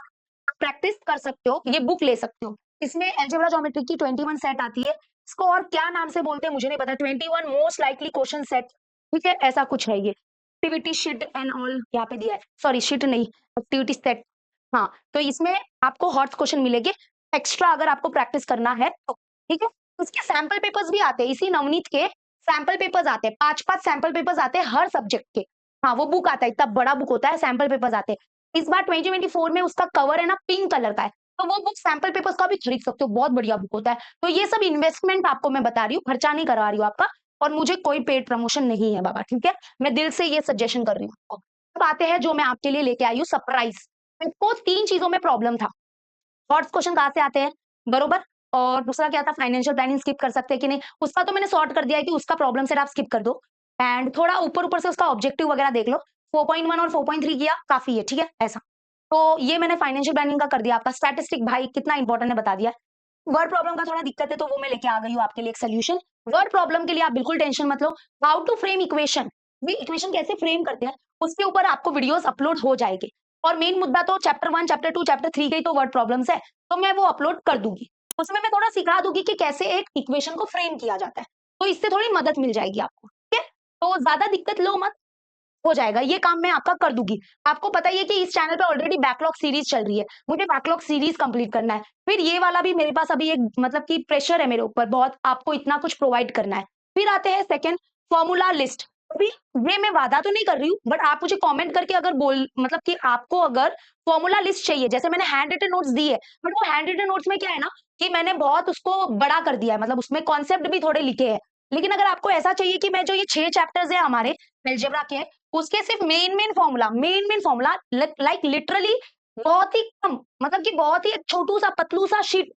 प्रैक्टिस कर सकते हो, ये बुक ले सकते हो। इसमें अलजेब्रा ज्योमेट्री की 21 सेट आती है, इसको और क्या नाम से बोलते हैं मुझे नहीं पता, 21 मोस्ट लाइकली क्वेश्चन सेट, ठीक है, ऐसा कुछ है ये। एक्टिविटी शीट एंड ऑल यहाँ पे दिया है, सॉरी शीट नहीं, एक्टिविटी सेट। हाँ, तो इसमें आपको हॉट क्वेश्चन मिलेंगे एक्स्ट्रा, अगर आपको प्रैक्टिस करना है तो। ठीक है, उसके सैंपल पेपर्स भी आते हैं, इसी नवनीत के सैंपल पेपर्स आते हैं, 5 5 सैंपल पेपर्स आते हैं हर सब्जेक्ट के। हाँ, वो बुक आता है, इतना बड़ा बुक होता है, सैंपल पेपर्स आते हैं। इस बार 2024 में उसका कवर है ना पिंक कलर का है, तो वो बुक सैंपल पेपर्स का भी खरीद सकते हो, बहुत बढ़िया बुक होता है। तो ये सब इन्वेस्टमेंट आपको मैं बता रही हूँ, खर्चा नहीं करवा रही हूँ आपका, और मुझे कोई पेड प्रमोशन नहीं है बाबा, ठीक है, मैं दिल से ये सजेशन कर रही हूँ आपको। अब आते हैं जो मैं आपके लिए लेके आई हूँ सरप्राइज। को 3 चीजों में प्रॉब्लम था, हॉट्स क्वेश्चन कहाँ से आते हैं, बरोबर, और दूसरा क्या था, फाइनेंशियल प्लानिंग स्किप कर सकते हैं कि नहीं, उसका तो मैंने सॉर्ट कर दिया है कि उसका प्रॉब्लम सेट आप स्किप कर दो, एंड थोड़ा ऊपर ऊपर से उसका ऑब्जेक्टिव वगैरह देख लो, 4.1 और 4.3 किया काफी है, ठीक है, ऐसा। तो ये मैंने फाइनेंशियल प्लानिंग का कर दिया, आपका स्टैटिस्टिक भाई कितना इंपॉर्टेंट है बता दिया। वर्ड प्रॉब्लम का थोड़ा दिक्कत है, तो वो मैं लेके आ गई हूँ आपके लिए एक सोल्यूशन। वर्ड प्रॉब्लम के लिए आप बिल्कुल टेंशन मत लो, हाउ टू फ्रेम इक्वेशन, भी इक्वेशन कैसे फ्रेम करते हैं, उसके ऊपर आपको वीडियोस अपलोड हो जाएंगे। और मेन मुद्दा तो चैप्टर 1 चैप्टर 2 चैप्टर 3 के तो वर्ड प्रॉब्लम्स है, तो मैं वो अपलोड कर दूंगी। उसमें मैं थोड़ा सिखा दूंगी कि कैसे एक इक्वेशन को फ्रेम किया जाता है, तो इससे थोड़ी मदद मिल जाएगी आपको, ठीक है, तो ज्यादा दिक्कत लो मत, हो जाएगा ये काम, मैं आपका कर दूंगी। आपको पता ही है कि इस चैनल पे ऑलरेडी बैकलॉग सीरीज चल रही है, मुझे बैकलॉग सीरीज कंप्लीट करना है, फिर ये वाला भी मेरे पास अभी एक मतलब कि प्रेशर है मेरे ऊपर बहुत, आपको इतना कुछ प्रोवाइड करना है। फिर आते हैं सेकंड, फॉर्मूला लिस्ट। अभी ये मैं वादा तो नहीं कर रही हूँ, बट आप मुझे कमेंट करके अगर बोल, मतलब कि आपको अगर फॉर्मूला लिस्ट चाहिए, जैसे मैंने हैंड रिटन नोट्स दी है, बट वो हैंड रिटन नोट्स में क्या है ना, कि मैंने बहुत उसको बड़ा कर दिया है, मतलब उसमें कॉन्सेप्ट भी थोड़े लिखे हैं। लेकिन अगर आपको ऐसा चाहिए कि मैं जो ये 6 चैप्टर्स है हमारे अलजेब्रा के, उसके सिर्फ मेन फॉर्मूला लाइक लिटरली बहुत ही कम, मतलब कि बहुत ही छोटू सा पतलू सा शीट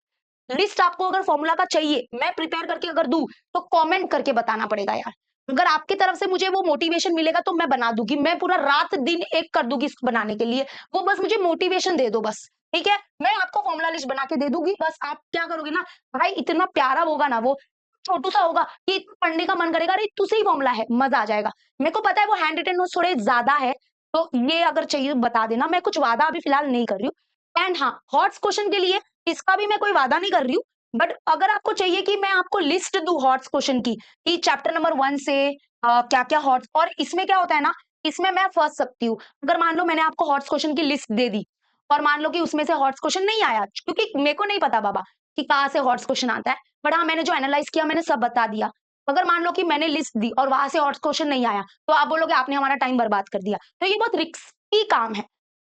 लिस्ट आपको अगर फॉर्मूला का चाहिए, मैं प्रिपेयर करके अगर दूं, तो कमेंट करके बताना पड़ेगा यार। अगर आपकी तरफ से मुझे वो मोटिवेशन मिलेगा तो मैं बना दूंगी, मैं पूरा रात दिन एक कर दूंगी इसको बनाने के लिए, वो बस मुझे मोटिवेशन दे दो बस, ठीक है, मैं आपको फॉर्मूला लिस्ट बना के दे दूंगी, बस आप क्या करोगे ना, भाई इतना प्यारा होगा ना वो, छोटू सा होगा कि पढ़ने का मन करेगा, अरे तुझसे ही फॉर्मूला है, मजा आ जाएगा। मेरे को पता है वो हैंड रिटन नोट्स थोड़े ज्यादा है, तो ये अगर चाहिए बता देना, मैं कुछ वादा अभी फिलहाल नहीं कर रही हूँ। एंड हाँ, हॉट्स क्वेश्चन के लिए इसका भी मैं कोई वादा नहीं कर रही हूँ, बट अगर आपको चाहिए कि मैं आपको लिस्ट दूं हॉट्स क्वेश्चन की, कि चैप्टर नंबर 1 से क्या क्या हॉट्स, और इसमें क्या होता है ना, इसमें मैं फंस सकती हूँ, अगर मान लो मैंने आपको हॉट्स क्वेश्चन की लिस्ट दे दी, और मान लो कि उसमें से हॉट्स क्वेश्चन नहीं आया, क्योंकि मेरे को नहीं पता बाबा कि कहाँ से हॉट्स क्वेश्चन आता है, बट हाँ मैंने जो एनालाइज किया मैंने सब बता दिया। अगर मान लो कि मैंने लिस्ट दी और वहां से हॉट्स क्वेश्चन नहीं आया, तो आप बोलोगे आपने हमारा टाइम बर्बाद कर दिया, तो ये बहुत रिस्की काम है,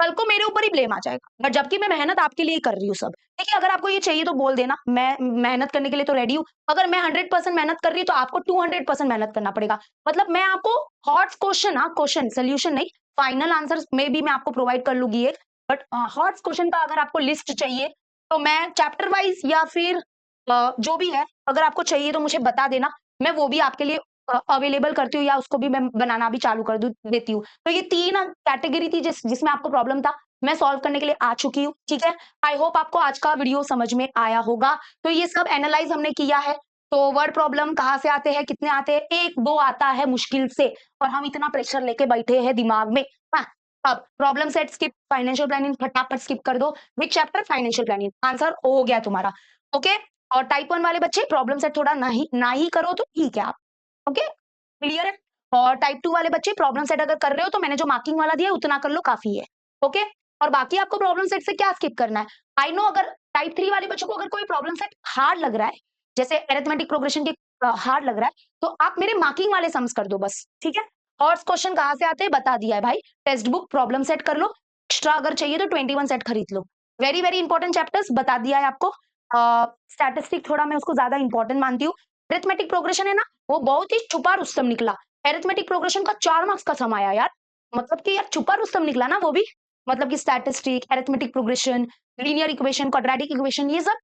कल को मेरे ऊपर ही ब्लेम आ जाएगा, बट जबकि मैं मेहनत आपके लिए कर रही हूँ सब। देखिए अगर आपको ये चाहिए तो बोल देना, मैं मेहनत करने के लिए तो रेडी हूँ, अगर मैं 100% मेहनत कर रही हूँ तो आपको 200% मेहनत करना पड़ेगा। मतलब मैं आपको हॉट्स क्वेश्चन, हाँ क्वेश्चन सोल्यूशन नहीं, फाइनल आंसर में भी मैं आपको प्रोवाइड कर लूंगी एक, बट हॉट्स क्वेश्चन का अगर आपको लिस्ट चाहिए, तो मैं चैप्टर वाइज या फिर जो भी है, अगर आपको चाहिए तो मुझे बता देना, मैं वो भी आपके लिए अवेलेबल करती हूँ, या उसको भी मैं बनाना भी चालू कर देती हूँ। तो ये 3 कैटेगरी थी जिसमें आपको प्रॉब्लम था, मैं सॉल्व करने के लिए आ चुकी हूँ, ठीक है। आई होप आपको आज का वीडियो समझ में आया होगा। तो ये सब एनालाइज हमने किया है, तो वर्ड प्रॉब्लम कहाँ से आते हैं, कितने आते हैं, 1 2 आता है मुश्किल से, और हम इतना प्रेशर लेके बैठे हैं दिमाग में, हाँ, अब problem set skip, financial planning फटाफट स्किप कर दो। विच चैप्टर? Financial planning. आंसर हो गया तुम्हारा। ओके, और टाइप 1 वाले बच्चे प्रॉब्लम सेट थोड़ा ना ही करो तो ठीक है आप। ओके, क्लियर है? और टाइप 2 वाले बच्चे प्रॉब्लम सेट अगर कर रहे हो तो मैंने जो मार्किंग वाला दिया है उतना कर लो, काफी है। ओके, और बाकी आपको प्रॉब्लम सेट से क्या स्किप करना है? आई नो अगर टाइप 3 वाले बच्चों को अगर कोई प्रॉब्लम सेट हार्ड लग रहा है, जैसे अरिथमेटिक प्रोग्रेशन के हार्ड लग रहा है, तो आप मेरे मार्किंग वाले सम्स कर दो बस, ठीक है? और क्वेश्चन कहाँ से आते हैं बता दिया है भाई। टेक्स्ट बुक प्रॉब्लम सेट कर लो, एक्स्ट्रा अगर चाहिए तो 21 सेट खरीद लो। वेरी वेरी इंपॉर्टेंट चैप्टर्स बता दिया है आपको। स्टैटिस्टिक थोड़ा मैं उसको ज्यादा इंपॉर्टेंट मानती हूँ। अरिथमेटिक प्रोग्रेशन है ना, वो बहुत ही छुपा रुस्तम निकला। अरिथमेटिक प्रोग्रेशन का 4 मार्क्स का सम आया यार, मतलब कि यार छुपा रुस्तम निकला ना वो भी। मतलब कि statistic, arithmetic progression, linear equation, quadratic equation, ये सब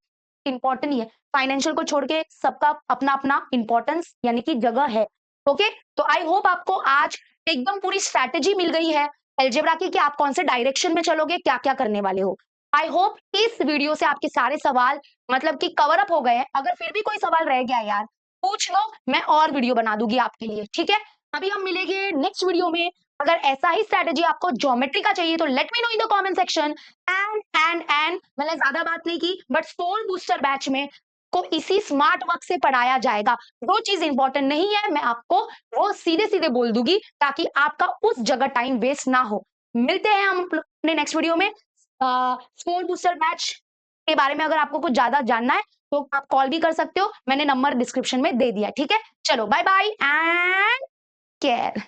इंपॉर्टेंट ही है। फाइनेंशियल को छोड़ के सबका अपना अपना इंपॉर्टेंस यानी कि जगह है। ओके, तो आई होप आपको आज एकदम पूरी स्ट्रैटेजी मिल गई है अलजेब्रा की कि आप कौन से डायरेक्शन में चलोगे, क्या क्या करने वाले हो। आई होप इस वीडियो से आपके सारे सवाल मतलब कि कवर अप हो गए हैं। अगर फिर भी कोई सवाल रह गया यार, पूछ लो, मैं और वीडियो बना दूंगी आपके लिए, ठीक है? अभी हम मिलेंगे नेक्स्ट वीडियो में। अगर ऐसा ही स्ट्रैटेजी आपको ज्योमेट्री का चाहिए तो let me know in the comment section. And मैंने ज्यादा बात नहीं की, बट सोल बूस्टर बैच में को इसी स्मार्ट वर्क से पढ़ाया जाएगा। जो चीज इंपॉर्टेंट नहीं है मैं आपको वो सीधे सीधे बोल दूंगी, ताकि आपका उस जगह टाइम वेस्ट ना हो। मिलते हैं हम अपने नेक्स्ट वीडियो में। स्कोर बूस्टर बैच के बारे में अगर आपको कुछ ज्यादा जानना है तो आप कॉल भी कर सकते हो, मैंने नंबर डिस्क्रिप्शन में दे दिया, ठीक है? चलो बाय बाय एंड केयर।